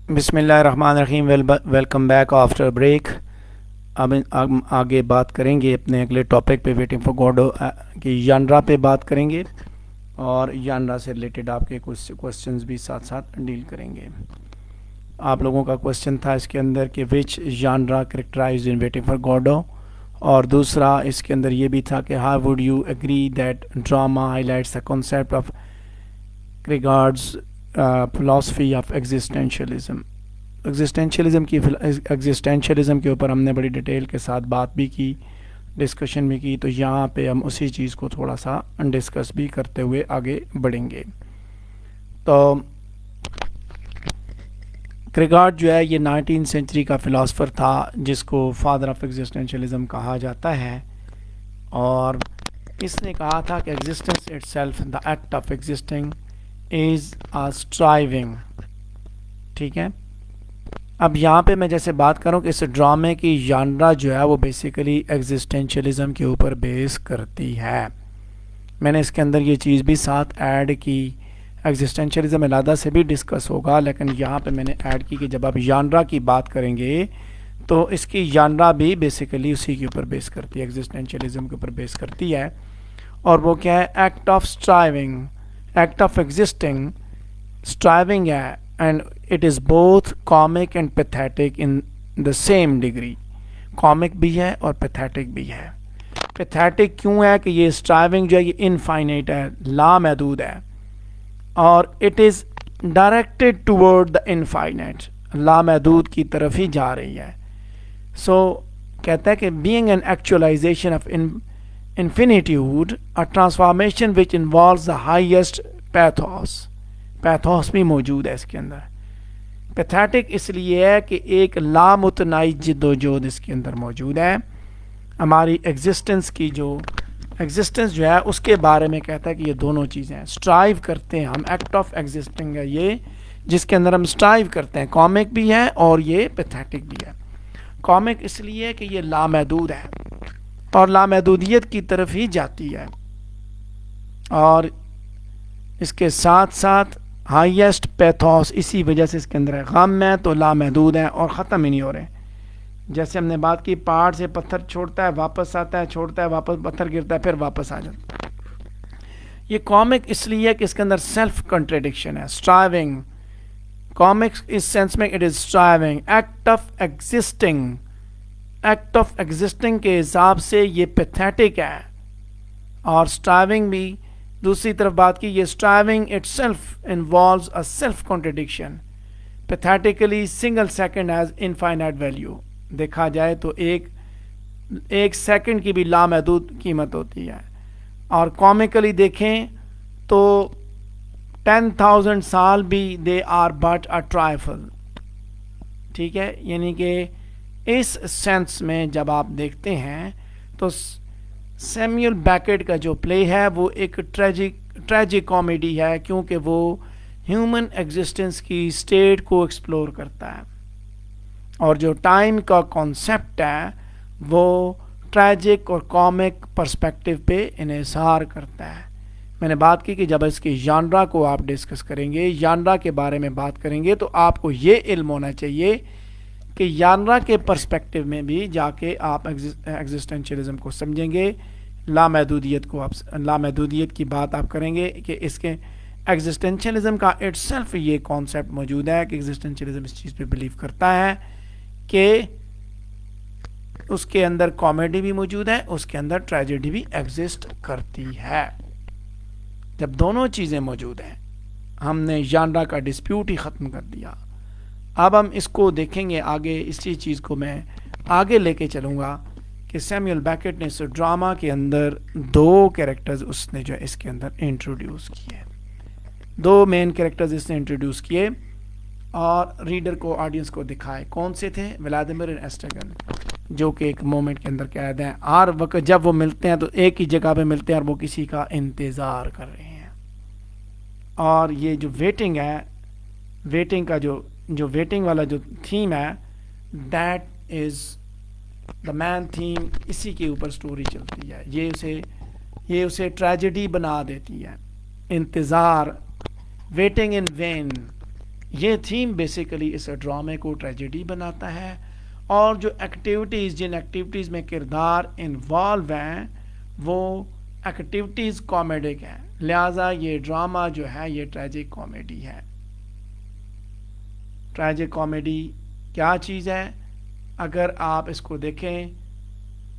بسم اللہ الرحمن الرحیم. Welcome back after break. اب آگے بات کریں گے اپنے اگلے ٹاپک پہ، ویٹنگ فار گوڈو کی ژانرا پہ بات کریں گے، اور ژانرا سے ریلیٹڈ آپ کے کچھ کوسچنز بھی ساتھ ساتھ ڈیل کریں گے. آپ لوگوں کا کوسچن تھا اس کے اندر کہ which genre characterize in waiting for Godot, اور دوسرا اس کے اندر یہ بھی تھا کہ how would you agree that drama highlights the concept of regards philosophy of existentialism کے اوپر ہم نے بڑی ڈیٹیل کے ساتھ بات بھی کی، ڈسکشن بھی کی. تو یہاں پہ ہم اسی چیز کو تھوڑا سا ڈسکس بھی کرتے ہوئے آگے بڑھیں گے. تو کریگارڈ جو ہے یہ 19 سینچری کا فلاسفر تھا جس کو فادر آف ایگزسٹینشیلزم کہا جاتا ہے، اور اس نے کہا تھا کہ existence it self the act of existing is striving. ٹھیک ہے، اب یہاں پہ میں جیسے بات کروں کہ اس ڈرامے کی ژانرا جو ہے وہ بیسیکلی ایگزسٹینشیلزم کے اوپر بیس کرتی ہے. میں نے اس کے اندر یہ چیز بھی ساتھ ایڈ کی، ایگزسٹینشیلزم علیحدہ سے بھی ڈسکس ہوگا، لیکن یہاں پہ میں نے ایڈ کی کہ جب آپ ژانرا کی بات کریں گے تو اس کی ژانرا بھی بیسیکلی اسی کے اوپر بیس کرتی ہے، ایگزسٹینشیلزم کے اوپر بیس کرتی ہے. اور وہ کیا ہے؟ Act of striving, act of existing. Striving ہے and it is both comic and pathetic in the same degree. Comic بھی ہے اور پیتھیٹک بھی ہے. پیتھیٹک کیوں ہے کہ یہ اسٹرائیونگ جو ہے یہ انفائنائٹ ہے، لامحدود ہے، اور it is directed toward the infinite, لامحدود کی طرف ہی جا رہی ہے. سو کہتا ہے کہ being an actualization of infinitude, a transformation which involves the highest pathos. پیتھوس بھی موجود ہے اس کے اندر. پیتھیٹک اس لیے ہے کہ ایک لامتناہی جد و جہد اس کے اندر موجود ہے. ہماری ایگزسٹنس کی جو ایگزسٹنس جو ہے اس کے بارے میں کہتا ہے کہ یہ دونوں چیزیں ہیں، اسٹرائیو کرتے ہیں ہم. ایکٹ آف ایگزسٹنگ ہے یہ جس کے اندر ہم اسٹرائیو کرتے ہیں. کامک بھی ہے اور یہ پیتھیٹک بھی ہے. کامک اس لیے کہ یہ لامحدود ہے اور لامحدودیت کی طرف ہی جاتی ہے، اور اس کے ساتھ ساتھ ہائیسٹ پیتھوس اسی وجہ سے اس کے اندر ہے. غم ہے تو لامحدود ہے اور ختم ہی نہیں ہو رہے. جیسے ہم نے بات کی پہاڑ سے پتھر چھوڑتا ہے واپس آتا ہے، چھوڑتا ہے واپس، پتھر گرتا ہے پھر واپس آ جاتا ہے. یہ کامک اس لیے کہ اس کے اندر سیلف کنٹریڈکشن ہے. اسٹرائیونگ کامکس اس سینس میں it is striving, act of existing. Act of existing کے حساب سے یہ پیتھیٹک ہے، اور اسٹرائیونگ بھی دوسری طرف بات کی، یہ striving itself involves a self contradiction. Pathetically single second has infinite value. دیکھا جائے تو ایک سیکنڈ کی بھی لامحدود قیمت ہوتی ہے، اور کامیکلی دیکھیں تو 10,000 سال بھی they are but a trifle. ٹھیک ہے، یعنی کہ اس سینس میں جب آپ دیکھتے ہیں تو سیمیول بیکٹ کا جو پلے ہے وہ ایک ٹریجک کامیڈی ہے، کیونکہ وہ ہیومن ایگزسٹنس کی اسٹیٹ کو ایکسپلور کرتا ہے، اور جو ٹائم کا کانسیپٹ ہے وہ ٹریجک اور کامک پرسپیکٹو پہ انحصار کرتا ہے. میں نے بات کی کہ جب اس کی ژانرا کو آپ ڈسکس کریں گے، ژانرا کے بارے میں بات کریں گے، تو آپ کو یہ علم ہونا چاہیے کہ ژانرا کے پرسپیکٹو میں بھی جا کے آپ ایگزسٹینشیلزم کو سمجھیں گے. لامحدودیت کی بات آپ کریں گے کہ اس کے ایگزسٹینشیلزم کا اٹ سیلف یہ کانسیپٹ موجود ہے کہ ایگزسٹینشیلزم اس چیز پہ بلیو کرتا ہے کہ اس کے اندر کامیڈی بھی موجود ہے، اس کے اندر ٹریجڈی بھی ایگزسٹ کرتی ہے. جب دونوں چیزیں موجود ہیں ہم نے ژانرا کا ڈسپیوٹ ہی ختم کر دیا. اب ہم اس کو دیکھیں گے آگے، اسی چیز کو میں آگے لے کے چلوں گا کہ سیمیول بیکٹ نے اس ڈراما کے اندر دو کیریکٹرز اس نے جو ہے اس کے اندر انٹروڈیوس کیے. دو مین کیریکٹرز اس نے انٹروڈیوس کیے اور ریڈر کو، آڈینس کو دکھائے. کون سے تھے؟ ولادیمیر اینڈ ایسٹرگن، جو کہ ایک مومنٹ کے اندر قید ہیں. ہر وقت جب وہ ملتے ہیں تو ایک ہی جگہ پہ ملتے ہیں اور وہ کسی کا انتظار کر رہے ہیں. اور یہ جو ویٹنگ ہے، ویٹنگ کا جو ویٹنگ والا جو تھیم ہے، that is the main theme. اسی کے اوپر سٹوری چلتی ہے. یہ اسے ٹریجڈی بنا دیتی ہے. انتظار، ویٹنگ ان وین. یہ تھیم بیسیکلی اس ڈرامے کو ٹریجڈی بناتا ہے، اور جو ایکٹیویٹیز، جن ایکٹیویٹیز میں کردار انوالو ہیں وہ ایکٹیویٹیز کامیڈک ہیں، لہٰذا یہ ڈرامہ جو ہے یہ ٹریجک کامیڈی ہے۔ ٹریجک کامیڈی کیا چیز ہے؟ اگر آپ اس کو دیکھیں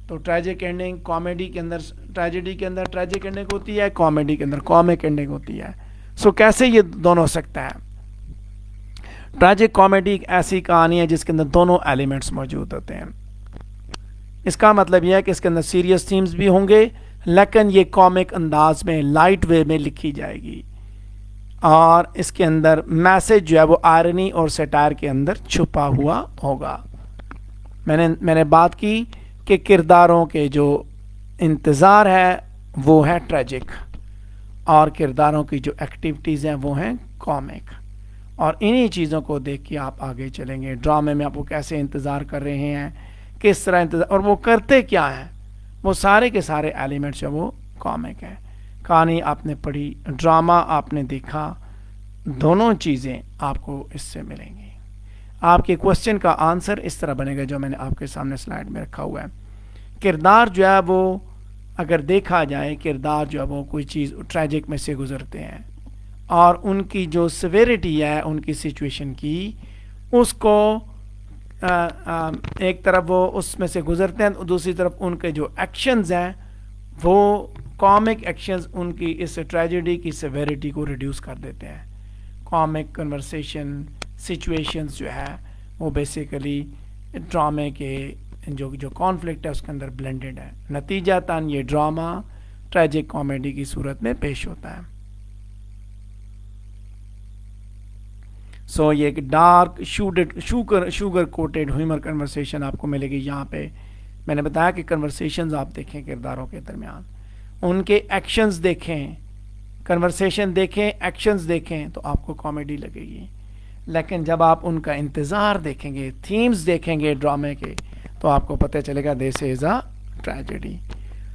تو ٹریجک اینڈنگ کامیڈی کے اندر، ٹریجڈی کے اندر ٹریجک اینڈنگ ہوتی ہے، کامیڈی کے اندر کامک اینڈنگ ہوتی ہے۔ سو کیسے یہ دونوں ہو سکتا ہے؟ ٹریجک کامیڈی ایک ایسی کہانی ہے جس کے اندر دونوں ایلیمنٹس موجود ہوتے ہیں۔ اس کا مطلب یہ ہے کہ اس کے اندر سیریس تھیمز بھی ہوں گے، لیکن یہ کامک انداز میں، لائٹ وے میں لکھی جائے گی، اور اس کے اندر میسج جو ہے وہ آئرنی اور سیٹائر کے اندر چھپا ہوا ہوگا۔ میں نے بات کی کہ کرداروں کے جو انتظار ہے وہ ہے ٹریجک، اور کرداروں کی جو ایکٹیویٹیز ہیں وہ ہیں کامک، اور انہی چیزوں کو دیکھ کے آپ آگے چلیں گے۔ ڈرامے میں آپ وہ کیسے انتظار کر رہے ہیں، کس طرح انتظار، اور وہ کرتے کیا ہیں، وہ سارے کے سارے ایلیمنٹس ہیں وہ کامک ہیں۔ کہانی آپ نے پڑھی، ڈرامہ آپ نے دیکھا، دونوں چیزیں آپ کو اس سے ملیں گی۔ آپ کے کوشچن کا آنسر اس طرح بنے گا جو میں نے آپ کے سامنے سلائڈ میں رکھا ہوا ہے۔ کردار جو ہے وہ اگر دیکھا جائے، کردار جو ہے وہ کوئی چیز ٹریجک میں سے گزرتے ہیں، اور ان کی جو سیویریٹی ہے ان کی سچویشن کی، اس کو ایک طرف وہ اس میں سے گزرتے ہیں، دوسری طرف ان کے جو ایکشنز ہیں وہ کامک ایکشنز ان کی اس ٹریجڈی کی سیویریٹی کو ریڈیوس کر دیتے ہیں۔ کامک کنورسیشن سچویشنز جو ہے وہ بیسیکلی ڈرامے کے جو کانفلکٹ ہے اس کے اندر بلینڈڈ ہے، نتیجتاً یہ ڈرامہ ٹریجک کامیڈی کی صورت میں پیش ہوتا ہے۔ سو یہ ایک dark sugar quoted humour conversation آپ کو ملے گی یہاں پہ۔ میں نے بتایا کہ کنورسیشنز آپ دیکھیں کرداروں کے درمیان، ان کے ایکشنز دیکھیں، کنورسیشن دیکھیں، ایکشنز دیکھیں تو آپ کو کامیڈی لگے گی، لیکن جب آپ ان کا انتظار دیکھیں گے، تھیمز دیکھیں گے ڈرامے کے، تو آپ کو پتہ چلے گا this is a tragedy.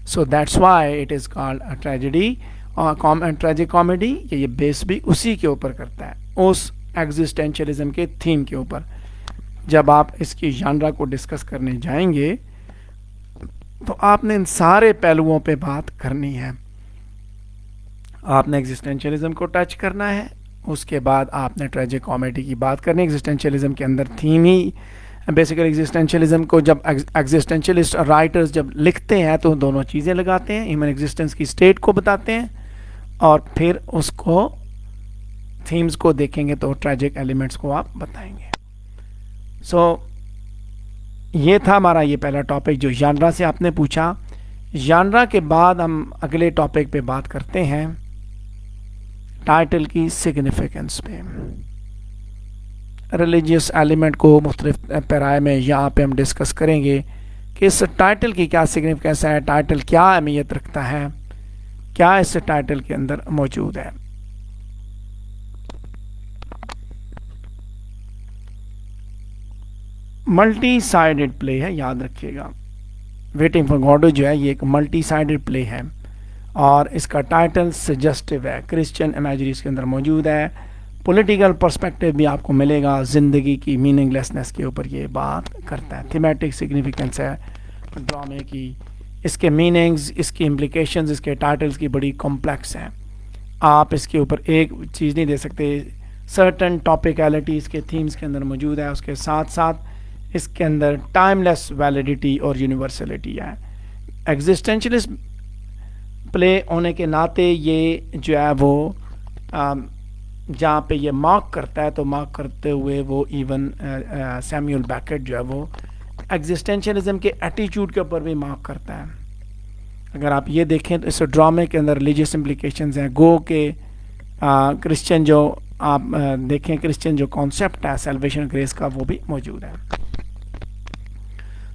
So that's why it is called a tragedy, اور ٹریجک کامیڈی یہ بیس بھی اسی کے اوپر کرتا ہے، اس ایگزسٹینشلزم کے تھیم کے اوپر۔ جب آپ اس کی ژانرا کو ڈسکس کرنے جائیں گے تو آپ نے ان سارے پہلوؤں پہ بات کرنی ہے۔ آپ نے ایگزسٹینشلزم کو ٹچ کرنا ہے، اس کے بعد آپ نے ٹریجک کامیڈی کی بات کرنی ہے۔ ایگزسٹینشلزم کے اندر تھیم ہی بیسیکلی ایگزسٹینشلزم کو جب ایگزسٹینشلسٹ رائٹرز جب لکھتے ہیں تو دونوں چیزیں لگاتے ہیں، ہیومن ایگزسٹنس کی اسٹیٹ کو بتاتے ہیں، اور پھر اس کو تھیمز کو دیکھیں گے تو ٹریجک ایلیمنٹس کو آپ بتائیں گے۔ سو یہ تھا ہمارا یہ پہلا ٹاپک جو ژانرا سے آپ نے پوچھا۔ ژانرا کے بعد ہم اگلے ٹاپک پہ بات کرتے ہیں ٹائٹل کی سگنیفیکنس پہ۔ ریلیجیس ایلیمنٹ کو مختلف پیرائے میں یہاں پہ ہم ڈسکس کریں گے کہ اس ٹائٹل کی کیا سگنیفیکنس ہے، ٹائٹل کیا اہمیت رکھتا ہے، کیا اس ٹائٹل کے اندر موجود ہے۔ ملٹی سائیڈڈ پلے ہے، یاد رکھیے گا۔ ویٹنگ فار گاڈو جو ہے یہ ایک ملٹی سائیڈڈ پلے ہے، اور اس کا ٹائٹل سجسٹیو ہے، کرسچین امیجری اس کے اندر موجود ہے۔ پولیٹیکل پرسپیکٹیو بھی آپ کو ملے گا، زندگی کی میننگ لیسنس کے اوپر یہ بات کرتا ہے۔ تھیمیٹک سگنیفیکنس ہے ڈرامے کی، اس کے میننگز، اس کی امپلیکیشنز، اس کے ٹائٹلز کی بڑی کمپلیکس ہیں۔ آپ اس کے اوپر ایک چیز نہیں دے سکتے، سرٹن ٹاپیکیلٹی اس کے تھیمز کے اندر موجود ہے، اس کے ساتھ ساتھ اس کے اندر ٹائم لیس ویلیڈیٹی اور یونیورسلٹی ہے۔ ایگزسٹینشلسٹ پلے ہونے کے ناطے یہ جو ہے وہ جہاں پہ یہ مارک کرتا ہے، تو مارک کرتے ہوئے وہ ایون سیمیول بیکٹ جو ہے وہ ایگزسٹینشلزم کے ایٹیچیوڈ کے اوپر بھی مارک کرتا ہے۔ اگر آپ یہ دیکھیں تو اس ڈرامے کے اندر ریلیجیس امپلیکیشنز ہیں، گو کہ کرسچن جو آپ دیکھیں کرسچن جو کانسیپٹ ہے سیلویشن گریس کا وہ بھی موجود ہے۔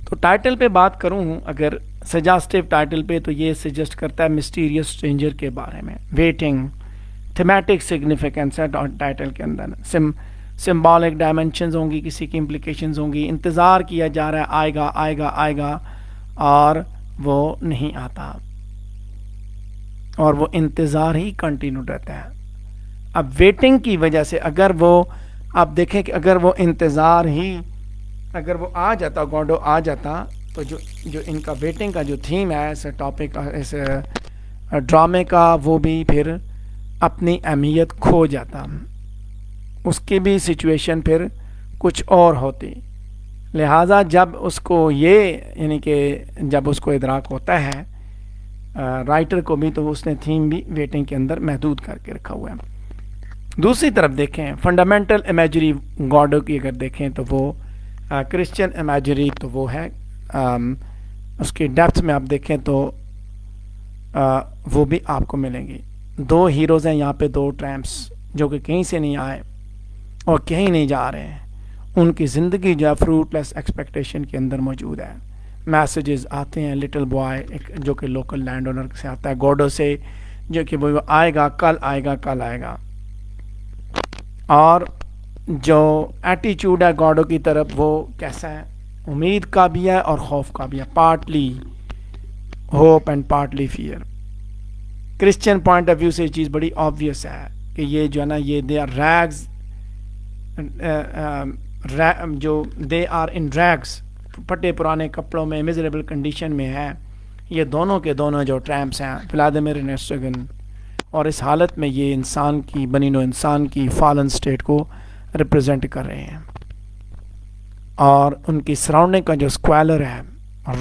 تو ٹائٹل پہ بات کروں اگر سجیسٹیو ٹائٹل پہ، تو یہ سجیسٹ کرتا ہے مسٹیریس اسٹرینجر کے بارے میں۔ ویٹنگ، تھیمیٹک سگنیفیکنس ہے ٹائٹل کے اندر، سمبولک ڈائمنشنز ہوں گی، کسی کی امپلیکیشنز ہوں گی، انتظار کیا جا رہا ہے آئے گا آئے گا آئے گا، اور وہ نہیں آتا، اور وہ انتظار ہی کنٹینیو رہتا ہے۔ اب ویٹنگ کی وجہ سے اگر وہ آپ دیکھیں کہ اگر وہ انتظار ہی اگر وہ آ جاتا گوڈو آ جاتا تو جو ان کا ویٹنگ کا جو تھیم ہے اس ٹاپک اس ڈرامے کا وہ بھی پھر اپنی اہمیت کھو جاتا, اس کی بھی سچویشن پھر کچھ اور ہوتی. لہٰذا جب اس کو یہ یعنی کہ جب اس کو ادراک ہوتا ہے رائٹر کو بھی, تو اس نے تھیم بھی ویٹنگ کے اندر محدود کر کے رکھا ہوا ہے. دوسری طرف دیکھیں فنڈامنٹل امیجری گاڈو کی اگر دیکھیں تو وہ کرسچن امیجری تو وہ ہے اس کی ڈیپتھ میں آپ دیکھیں تو وہ بھی آپ کو ملیں گی. دو ہیروز ہیں یہاں پہ, دو ٹرامپس جو کہ کہیں سے نہیں آئے اور کہیں نہیں جا رہے ہیں, ان کی زندگی جو ہے فروٹ لیس ایکسپیکٹیشن کے اندر موجود ہے. میسیجز آتے ہیں لٹل بوائے جو کہ لوکل لینڈ اونر سے آتا ہے گوڈو سے, جو کہ وہ آئے گا کل آئے گا کل آئے گا, اور جو ایٹیچیوڈ ہے گاڈو کی طرف وہ کیسا ہے, امید کا بھی ہے اور خوف کا بھی ہے, partly hope and partly fear. Christian point of view سے یہ چیز بڑی آبویس ہے کہ یہ جو ہے نا یہ دے آر ریگز, جو دے آر ان ریگز, پھٹے پرانے کپڑوں میں میزریبل کنڈیشن میں ہے یہ دونوں کے دونوں جو ٹرامپس ہیں ولادیمیر انسٹرگن, اور اس حالت میں یہ انسان کی بنی نوع انسان کی فالن سٹیٹ کو ریپرزینٹ کر رہے ہیں. اور ان کی سراؤنڈنگ کا جو اسکویلر ہے,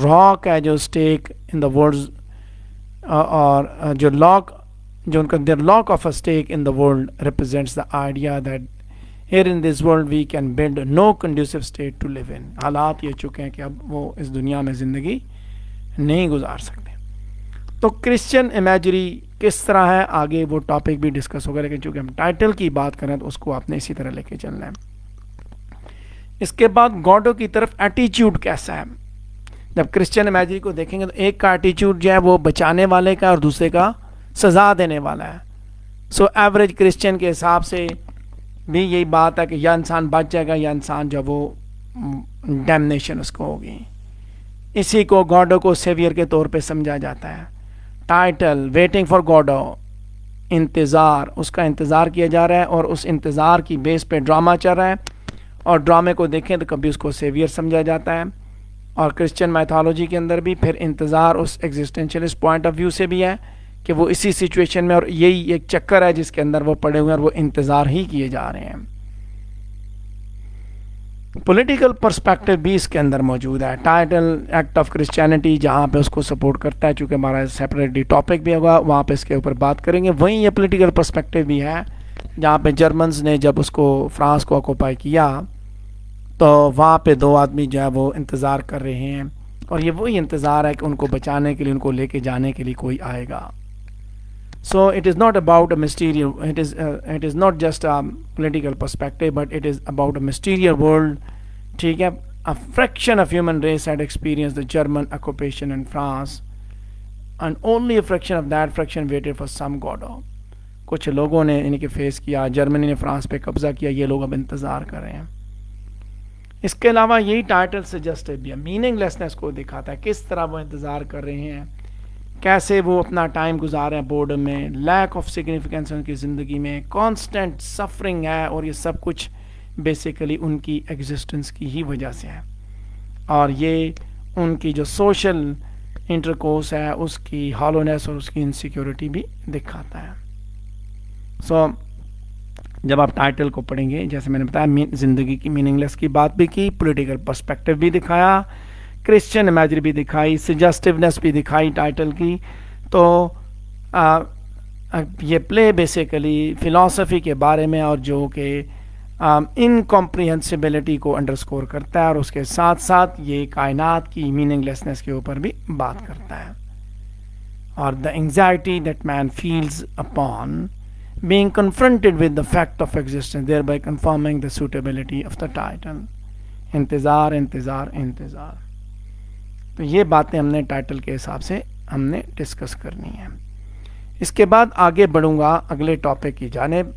راک ہے جو اسٹیک ان دا ورلڈ, اور جو لاک جو ان کا their lock of a stake in the world represents the idea that here in this world we can build no conducive state to live in. حالات یہ چکے ہیں کہ اب وہ اس دنیا میں زندگی نہیں گزار سکتے. تو کرسچن امیجری کس طرح ہے آگے وہ ٹاپک بھی ڈسکس ہوگا, لیکن چونکہ ہم ٹائٹل کی بات کریں تو اس کو آپ نے اسی طرح لے کے چلنا ہے. اس کے بعد گاڈو کی طرف ایٹیچیوڈ کیسا ہے. جب کرسچن امیجری کو دیکھیں گے تو ایک کا ایٹیچیوڈ جو ہے وہ بچانے والے کا اور دوسرے کا سزا دینے والا ہے. سو ایوریج کرسچن کے حساب سے بھی یہی بات ہے کہ یا انسان بچ جائے گا یا انسان جو وہ ڈیمنیشن اس کو ہوگی. اسی کو گاڈو کو سیویئر کے طور پہ سمجھا جاتا ہے. ٹائٹل ویٹنگ فار گاڈو, انتظار, اس کا انتظار کیا جا رہا ہے اور اس انتظار کی بیس پہ ڈرامہ چل رہا ہے, اور ڈرامے کو دیکھیں تو کبھی اس کو سیویئر سمجھا جاتا ہے, اور کرسچن میتھالوجی کے اندر بھی پھر انتظار اس ایگزسٹینشلسٹ پوائنٹ آف ویو سے بھی ہے کہ وہ اسی سچویشن میں, اور یہی ایک چکر ہے جس کے اندر وہ پڑے ہوئے ہیں اور وہ انتظار ہی کیے جا رہے ہیں. پولیٹیکل پرسپیکٹو بھی اس کے اندر موجود ہے. ٹائٹل ایکٹ آف کرسچینٹی جہاں پہ اس کو سپورٹ کرتا ہے, چونکہ ہمارا سیپریٹلی ٹاپک بھی ہوگا وہاں پہ اس کے اوپر بات کریں گے. وہیں یہ پولیٹیکل پرسپیکٹو بھی ہے جہاں پہ جرمنز نے جب اس کو فرانس کو آکوپائی کیا تو وہاں پہ دو آدمی جو ہے وہ انتظار کر رہے ہیں, اور یہ وہی انتظار ہے کہ ان کو بچانے کے لیے, ان کو لے کے جانے کے لیے کوئی آئے گا. So it is not about a mysterious, it is not just a political perspective, but it is about a mysterious world. ٹھیک ہے, a fraction of human race had experienced the German occupation in France, and only a fraction of that fraction waited for some Godot. کچھ لوگوں نے ان کے face کیا, جرمنی نے France پہ قبضہ کیا, یہ لوگ اب انتظار کر رہے ہیں. اس کے علاوہ یہی ٹائٹل سجسٹ بھی میننگ لیسنس کو دکھاتا ہے, کس طرح وہ انتظار کر رہے ہیں, کیسے وہ اپنا ٹائم گزار رہے ہیں بورڈم میں, لیک آف سگنیفیکینس ان کی زندگی میں, کانسٹنٹ سفرنگ ہے, اور یہ سب کچھ بیسیکلی ان کی ایگزسٹنس کی ہی وجہ سے ہے, اور یہ ان کی جو سوشل انٹرکورس ہے اس کی ہالونیس اور اس کی انسیکیورٹی بھی دکھاتا ہے. سو جب آپ ٹائٹل کو پڑھیں گے, جیسے میں نے بتایا زندگی کی میننگ لیس کی بات بھی کی, پولیٹیکل پرسپیکٹو بھی دکھایا, کرسچن امیجری بھی دکھائی, سجسٹیونیس بھی دکھائی ٹائٹل کی. تو یہ پلے بیسیکلی فلاسفی کے بارے میں اور جو کہ انکمپریہنسبلٹی کو انڈرسکور کرتا ہے, اور اس کے ساتھ ساتھ یہ کائنات کی میننگ لیسنس کے اوپر بھی بات کرتا ہے. اور the anxiety that man feels upon being confronted with the fact of existence, thereby confirming the suitability of the title. انتظار انتظار انتظار. تو یہ باتیں ہم نے ٹائٹل کے حساب سے ہم نے ڈسکس کرنی ہیں. اس کے بعد آگے بڑھوں گا اگلے ٹاپک کی جانب,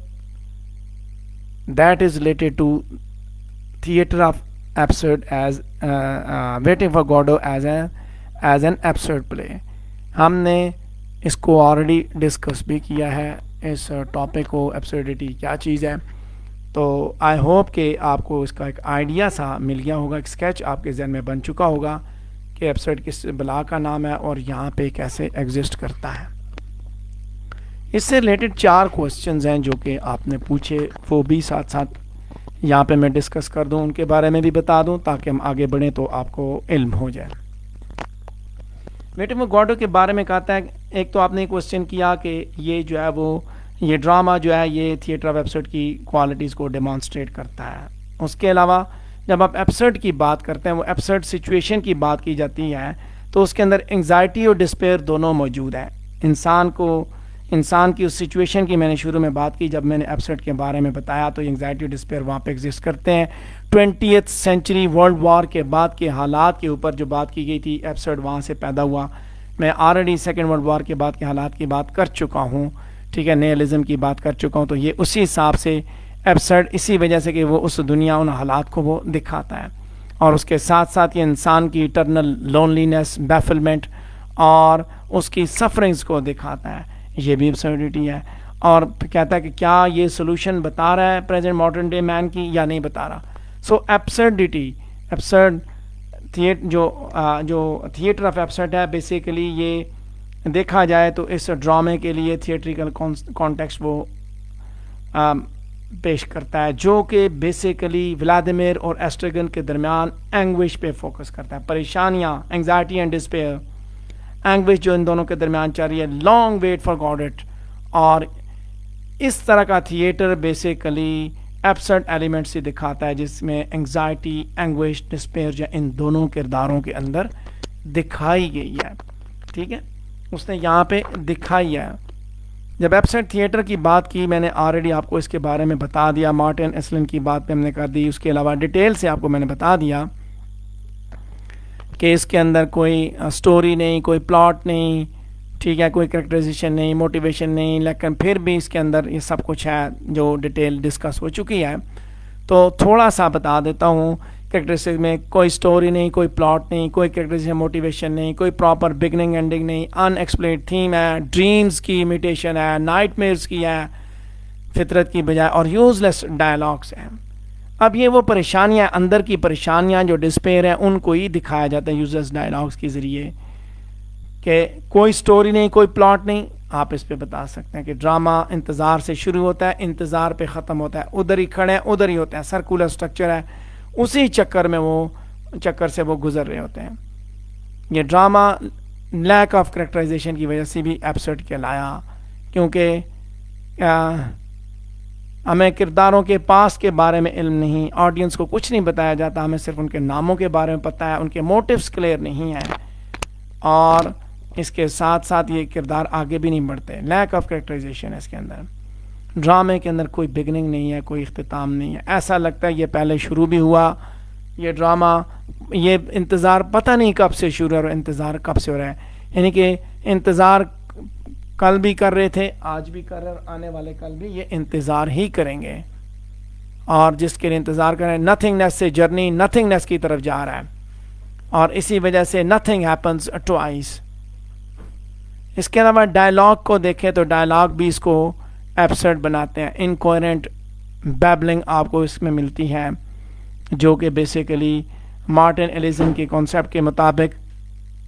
that is related to theatre of absurd as waiting for Godot as an absurd play. ہم نے اس کو آلریڈی ڈسکس بھی کیا ہے اس ٹاپک کو, ایبسرڈیٹی کیا چیز ہے. تو آئی ہوپ کہ آپ کو اس کا ایک آئیڈیا سا مل گیا ہوگا, ایک اسکیچ آپ کے ذہن میں بن چکا ہوگا کہ ایپسرڈ کس بلا کا نام ہے اور یہاں پہ کیسے ایگزسٹ کرتا ہے. اس سے ریلیٹڈ 4 کوسچنز ہیں جو کہ آپ نے پوچھے, وہ بھی ساتھ ساتھ یہاں پہ میں ڈسکس کر دوں, ان کے بارے میں بھی بتا دوں تاکہ ہم آگے بڑھیں تو آپ کو علم ہو جائے. میٹامورگاڈو کے بارے میں کہتا ہے, ایک تو آپ نے کوسچن کیا کہ یہ جو ہے وہ یہ ڈرامہ جو ہے یہ تھیٹر آف ایپسرڈ کی کوالٹیز کو ڈیمانسٹریٹ کرتا ہے. اس کے علاوہ جب آپ ایپسرڈ کی بات کرتے ہیں, وہ ایپسرڈ سچویشن کی بات کی جاتی ہے, تو اس کے اندر انگزائٹی اور ڈسپیئر دونوں موجود ہیں. انسان کی اس سچویشن کی میں نے شروع میں بات کی جب میں نے ایپسرڈ کے بارے میں بتایا, تو انگزائٹی اور ڈسپیئر وہاں پہ ایگزسٹ کرتے ہیں. 20th سینچری ورلڈ وار کے بعد کے حالات کے اوپر جو بات کی گئی تھی, ایپسرڈ وہاں سے پیدا ہوا. میں آلریڈی سیکنڈ ورلڈ وار کے بعد کے حالات کی بات کر چکا ہوں, ٹھیک ہے, نیہلزم کی بات کر چکا ہوں. تو یہ اسی حساب سے ایپسرڈ اسی وجہ سے کہ وہ اس دنیا ان حالات کو وہ دکھاتا ہے, اور اس کے ساتھ ساتھ یہ انسان کی اٹرنل لونلینس, بیفلمنٹ اور اس کی سفرنگز کو دکھاتا ہے. یہ بھی ایبسرڈیٹی ہے. اور کہتا ہے کہ کیا یہ سولوشن بتا رہا ہے پریزنٹ ماڈرن ڈے مین کی یا نہیں بتا رہا. سو ایبسرڈیٹی, ایبسرڈ جو تھیٹر آف ایپسرڈ ہے, بیسیکلی یہ دیکھا جائے تو اس ڈرامے کے لیے تھیٹریکل کانٹیکسٹ وہ پیش کرتا ہے, جو کہ بیسیکلی ولادیمیر اور ایسٹرگن کے درمیان اینگوش پہ فوکس کرتا ہے. پریشانیاں, انگزائٹی اینڈ ڈسپیئر, اینگوش جو ان دونوں کے درمیان چل رہی ہے, long wait for Godot. اور اس طرح کا تھیٹر بیسیکلی ایبسرڈ ایلیمنٹس ہی دکھاتا ہے, جس میں انگزائٹی, اینگوش, ڈسپیئر جو ان دونوں کرداروں کے اندر دکھائی گئی ہے. ٹھیک ہے, اس نے یہاں پہ دکھائی ہے. جب ایبسرڈ تھیٹر کی بات کی, میں نے آلریڈی آپ کو اس کے بارے میں بتا دیا, مارٹن ایسلن کی بات پہ ہم نے کر دی. اس کے علاوہ ڈیٹیل سے آپ کو میں نے بتا دیا کہ اس کے اندر کوئی سٹوری نہیں, کوئی پلاٹ نہیں, ٹھیک ہے, کوئی کریکٹرائزیشن نہیں, موٹیویشن نہیں, لیکن پھر بھی اس کے اندر یہ سب کچھ ہے جو ڈیٹیل ڈسکس ہو چکی ہے. تو تھوڑا سا بتا دیتا ہوں. کریکٹرسٹک میں کوئی سٹوری نہیں, کوئی پلاٹ نہیں, کوئی کریکٹرائزیشن, موٹیویشن نہیں, کوئی پراپر بگننگ اینڈنگ نہیں, ان ایکسپلینڈ تھیم ہے, ڈریمز کی امیٹیشن ہے, نائٹ میئرز کی ہے فطرت کی بجائے, اور یوز لیس ڈائلاگس ہیں. اب یہ وہ پریشانیاں, اندر کی پریشانیاں جو ڈسپیئر ہیں, ان کو ہی دکھایا جاتا ہے یوز لیس ڈائلاگس کے ذریعے. کہ کوئی سٹوری نہیں, کوئی پلاٹ نہیں, آپ اس پہ بتا سکتے ہیں کہ ڈرامہ انتظار سے شروع ہوتا ہے, انتظار پہ ختم ہوتا ہے, ادھر ہی کھڑے ہیں, ادھر ہی ہوتے ہیں, سرکولر سٹرکچر ہے, اسی چکر سے وہ گزر رہے ہوتے ہیں. یہ ڈرامہ لیک آف کریکٹرائزیشن کی وجہ سے بھی ایبسرڈ کہلایا, کیونکہ ہمیں کرداروں کے پاس کے بارے میں علم نہیں, آڈینس کو کچھ نہیں بتایا جاتا, ہمیں صرف ان کے ناموں کے بارے میں پتہ ہے, ان کے موٹیوز کلیئر نہیں ہیں, اور اس کے ساتھ ساتھ یہ کردار آگے بھی نہیں بڑھتے. لیک آف کریکٹرائزیشن ہے اس کے اندر. ڈرامے کے اندر کوئی بگننگ نہیں ہے, کوئی اختتام نہیں ہے. ایسا لگتا ہے یہ پہلے شروع بھی ہوا یہ ڈرامہ, یہ انتظار پتہ نہیں کب سے شروع ہے اور انتظار کب سے ہو رہا ہے. یعنی کہ انتظار کل بھی کر رہے تھے, آج بھی کر رہے ہیں, اور آنے والے کل بھی یہ انتظار ہی کریں گے. اور جس کے لیے انتظار کریں, نتھنگنیس سے جرنی نتھنگنیس کی طرف جا رہا ہے, اور اسی وجہ سے نتھنگ ہیپنز ٹوائس. اس کے علاوہ ڈائلاگ کو دیکھیں تو ڈائلاگ بھی اس کو ایبسرڈ بناتے ہیں. انکوہرنٹ بیبلنگ آپ کو اس میں ملتی ہے, جو کہ بیسیکلی مارٹن ایلیزن کے کانسیپٹ کے مطابق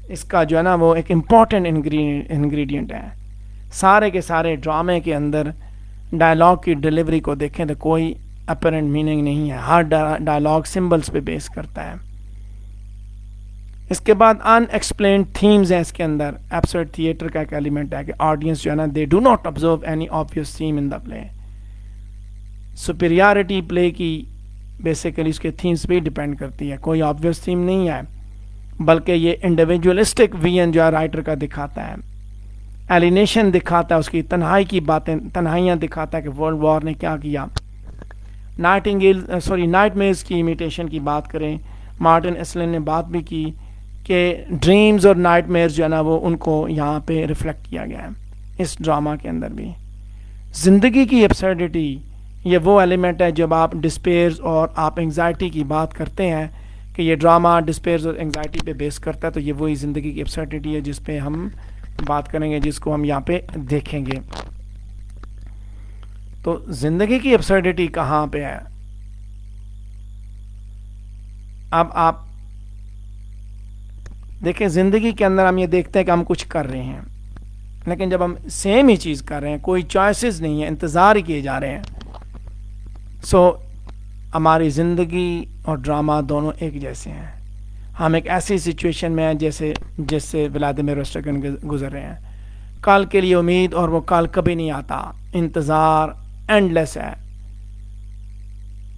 اس کا جو ہے نا وہ ایک امپورٹنٹ انگریڈینٹ ہے. سارے کے سارے ڈرامے کے اندر ڈائلاگ کی ڈیلیوری کو دیکھیں تو کوئی اپیرنٹ میننگ نہیں ہے, ہر ڈائلاگ سمبلز پہ بیس کرتا ہے. اس کے بعد ان ایکسپلینڈ تھیمز ہیں اس کے اندر. ایبسرڈ تھیٹر کا ایک ایلیمنٹ ہے کہ آڈینس جو ہے نا they do not observe any obvious theme in the play. Superiority play کی بیسیکلی اس کے تھیمز پہ ڈیپینڈ کرتی ہے, کوئی آبویس تھیم نہیں ہے, بلکہ یہ انڈیویجولسٹک ویژن جو ہے رائٹر کا دکھاتا ہے, ایلینیشن دکھاتا ہے, اس کی تنہائی کی باتیں, تنہائیاں دکھاتا ہے کہ ورلڈ وار نے کیا کیا. نائٹ میئرز کی امیٹیشن کی بات کریں, مارٹن ایسلن نے بات بھی کی کہ ڈریمز اور نائٹ میئرز جو ہے نا وہ ان کو یہاں پہ ریفلیکٹ کیا گیا ہے اس ڈرامہ کے اندر بھی. زندگی کی ایبسرڈیٹی یہ وہ ایلیمنٹ ہے جب آپ ڈسپیئرز اور آپ انگزائٹی کی بات کرتے ہیں کہ یہ ڈرامہ ڈسپیئرز اور انگزائٹی پہ بیس کرتا ہے, تو یہ وہی زندگی کی ایبسرڈیٹی ہے جس پہ ہم بات کریں گے, جس کو ہم یہاں پہ دیکھیں گے. تو زندگی کی ابسرڈیٹی کہاں پہ ہے؟ اب آپ دیکھیں زندگی کے اندر ہم یہ دیکھتے ہیں کہ ہم کچھ کر رہے ہیں، لیکن جب ہم سیم ہی چیز کر رہے ہیں، کوئی چوائسیز نہیں ہے، انتظار ہی کیے جا رہے ہیں، سو ہماری زندگی اور ڈرامہ دونوں ایک جیسے ہیں. ہم ایک ایسی سچویشن میں ہیں جس سے ولادیمیر روسٹرگن گزر رہے ہیں. کل کے لیے امید اور وہ کل کبھی نہیں آتا، انتظار اینڈ لیس ہے.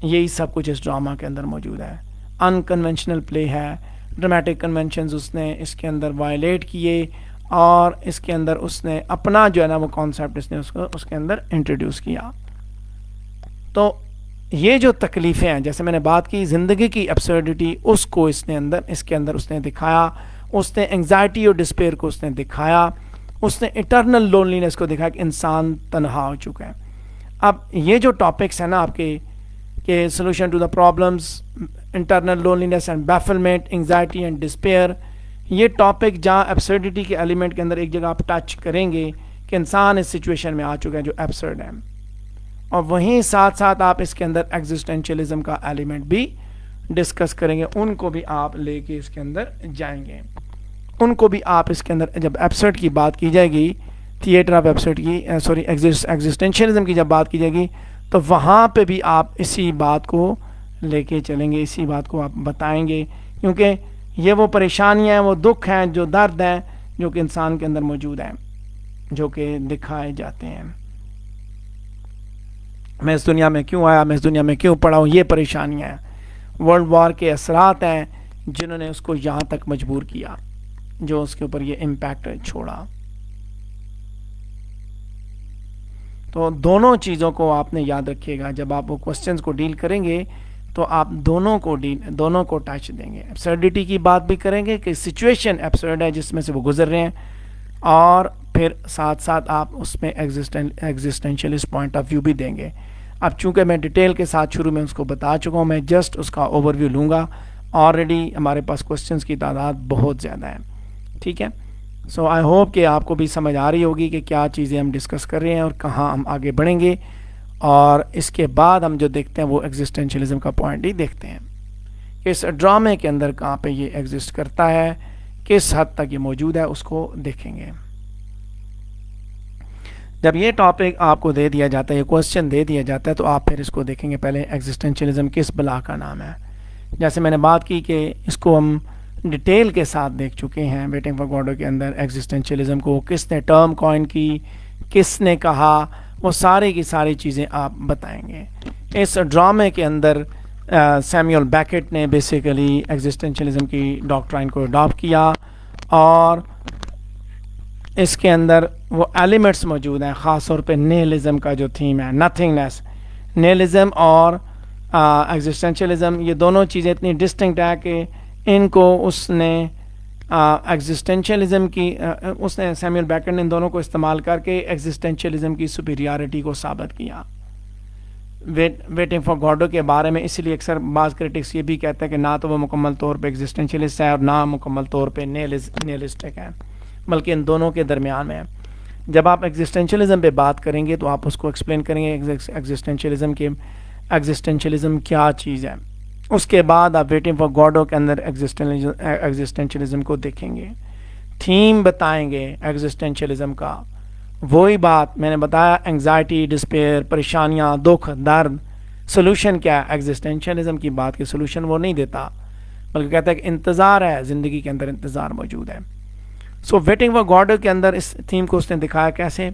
یہی سب کچھ اس ڈرامہ کے اندر موجود ہے. انکنونشنل پلے ہے، ڈرامیٹک کنونشنز اس نے اس کے اندر وائلیٹ کیے، اور اس کے اندر اس نے اپنا جو ہے نا وہ کانسیپٹ اس نے اس کے اندر انٹروڈیوس کیا. تو یہ جو تکلیفیں ہیں، جیسے میں نے بات کی زندگی کی ایبسرڈیٹی، اس کو اس کے اندر اس نے دکھایا. اس نے انگزائٹی اور ڈسپیئر کو اس نے دکھایا. اس نے اٹرنل لونلینس کو دکھایا کہ انسان تنہا ہو چکا ہے. اب یہ جو ٹاپکس ہیں نا آپ کے کہ solution to the problems, internal loneliness and bafflement, anxiety and despair, یہ ٹاپک جہاں ایبسرڈیٹی کے ایلیمنٹ کے اندر ایک جگہ آپ ٹچ کریں گے کہ انسان اس سچویشن میں آ چکا ہے جو ایبسرڈ ہے، اور وہیں ساتھ ساتھ آپ اس کے اندر ایگزسٹینشلزم کا ایلیمنٹ بھی ڈسکس کریں گے. ان کو بھی آپ لے کے اس کے اندر جائیں گے. ان کو بھی آپ اس کے اندر جب ایبسرڈ کی بات کی جائے گی، تھیٹر آف ایبسرڈ کی ایگزسٹینشلزم کی جب بات کی جائے گی، تو وہاں پہ بھی آپ اسی بات کو لے کے چلیں گے، اسی بات کو آپ بتائیں گے، کیونکہ یہ وہ پریشانیاں ہیں، وہ دکھ ہیں، جو درد ہیں جو کہ انسان کے اندر موجود ہیں، جو کہ دکھائے جاتے ہیں. میں اس دنیا میں کیوں آیا، میں اس دنیا میں کیوں پڑا ہوں، یہ پریشانیاں ہیں، ورلڈ وار کے اثرات ہیں جنہوں نے اس کو یہاں تک مجبور کیا، جو اس کے اوپر یہ امپیکٹ چھوڑا. تو دونوں چیزوں کو آپ نے یاد رکھیے گا. جب آپ وہ کوسچنز کو ڈیل کریں گے تو آپ دونوں کو ٹچ دیں گے. ایبسرڈیٹی کی بات بھی کریں گے کہ سچویشن ایبسرڈ ہے جس میں سے وہ گزر رہے ہیں، اور پھر ساتھ ساتھ آپ اس میں ایگزسٹینشلسٹ پوائنٹ آف ویو بھی دیں گے. اب چونکہ میں ڈیٹیل کے ساتھ شروع میں اس کو بتا چکا ہوں، میں جسٹ اس کا اوور ویو لوں گا. آلریڈی ہمارے پاس کوسچنز کی تعداد بہت زیادہ ہے. ٹھیک ہے، سو آئی ہوپ کہ آپ کو بھی سمجھ آ رہی ہوگی کہ کیا چیزیں ہم ڈسکس کر رہے ہیں اور کہاں ہم آگے بڑھیں گے. اور اس کے بعد ہم جو دیکھتے ہیں وہ ایگزسٹینشلزم کا پوائنٹ ہی دیکھتے ہیں کہ اس ڈرامے کے اندر کہاں پہ یہ ایگزسٹ کرتا ہے، کس حد تک یہ موجود ہے، اس کو دیکھیں گے. جب یہ ٹاپک آپ کو دے دیا جاتا ہے، یہ کوسچن دے دیا جاتا ہے، تو آپ پھر اس کو دیکھیں گے پہلے ایگزسٹینشلزم کس بلا کا نام ہے. جیسے میں نے بات کی کہ اس کو ہم ڈیٹیل کے ساتھ دیکھ چکے ہیں. ویٹنگ فار گاڈو کے اندر ایگزسٹینشلزم کو کس نے ٹرم کوائن کی، کس نے کہا، وہ ساری کی ساری چیزیں آپ بتائیں گے. اس ڈرامے کے اندر سیمیول بیکٹ نے بیسیکلی ایگزسٹینشلزم کی ڈاکٹرائن کو اڈاپٹ کیا، اور اس کے اندر وہ ایلیمنٹس موجود ہیں، خاص طور پہ نیلزم کا جو تھیم ہے، نتھنگنیس. نیلزم اور ایگزسٹینشلزم یہ دونوں چیزیں اتنی ڈسٹنکٹ ہے کہ ان کو اس نے ایگزسٹینشلزم کی اس نے سیمیول بیکٹ نے ان دونوں کو استعمال کر کے ایگزسٹینشلزم کی سپیریارٹی کو ثابت کیا. ویٹنگ فار گاڈو کے بارے میں اس لیے اکثر بعض کرٹکس یہ بھی کہتے ہیں کہ نہ تو وہ مکمل طور پہ ایگزسٹینشلسٹ ہے اور نہ مکمل طور پہ نیلسٹک ہے، بلکہ ان دونوں کے درمیان میں ہے. جب آپ ایگزسٹینشلزم پہ بات کریں گے تو آپ اس کو ایکسپلین کریں گے ایگزسٹینشلزم کیا چیز ہے. اس کے بعد آپ ویٹنگ فار گاڈو کے اندر ایگزسٹینشلزم کو دیکھیں گے، تھیم بتائیں گے ایگزسٹینشلزم کا. وہی بات میں نے بتایا، انگزائٹی، ڈسپیئر، پریشانیاں، دکھ، درد. سولوشن کیا ہے؟ ایگزسٹینشلزم کی بات کی سولوشن وہ نہیں دیتا، بلکہ کہتا ہے کہ انتظار ہے، زندگی کے اندر انتظار موجود ہے. سو ویٹنگ فار گاڈو کے اندر اس تھیم کو اس نے دکھایا کیسے.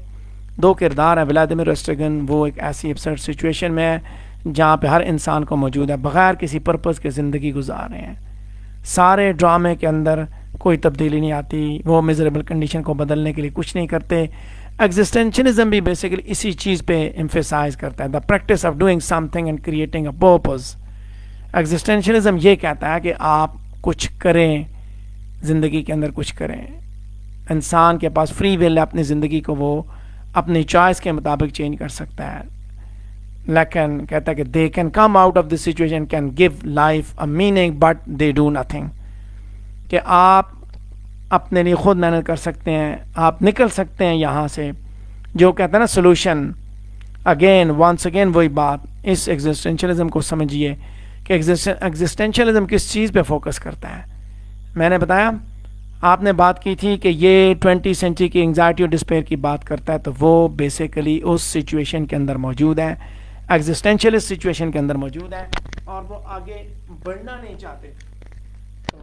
دو کردار ہیں. ولادیمیر روسٹرگن وہ ایک ایسی ابسرڈ سچویشن میں ہے جہاں پہ ہر انسان کو موجود ہے، بغیر کسی پرپز کے زندگی گزار رہے ہیں. سارے ڈرامے کے اندر کوئی تبدیلی نہیں آتی، وہ میزریبل کنڈیشن کو بدلنے کے لیے کچھ نہیں کرتے. ایگزسٹینشلزم بھی بیسیکلی اسی چیز پہ ایمفیسائز کرتا ہے، the practice of doing some thing and creating a purpose. Existentialism یہ کہتا ہے کہ آپ کچھ کریں، زندگی کے اندر کچھ کریں. انسان کے پاس فری ول ہے، اپنی زندگی کو وہ اپنی چوائس کے مطابق چینج کر سکتا ہے. لیکن کہتا ہے کہ they can come out of this situation, can give life a meaning, but they do nothing. کہ آپ اپنے لیے خود محنت کر سکتے ہیں، آپ نکل سکتے ہیں یہاں سے. جو کہتے ہیں نا سولوشن، اگین وانس اگین وہی بات، اس ایگزسٹینشلزم کو سمجھیے کہ ایگزسٹینشلزم کس چیز پہ فوکس کرتا ہے. میں نے بتایا، آپ نے بات کی تھی کہ یہ 20 سینچری کی انگزائٹی اور ڈسپیئر کی بات کرتا ہے، تو وہ بیسیکلی اس سچویشن کے اندر موجود ہے، ایگزسٹینشلسٹ سچویشن کے اندر موجود ہے، اور وہ آگے بڑھنا نہیں چاہتے.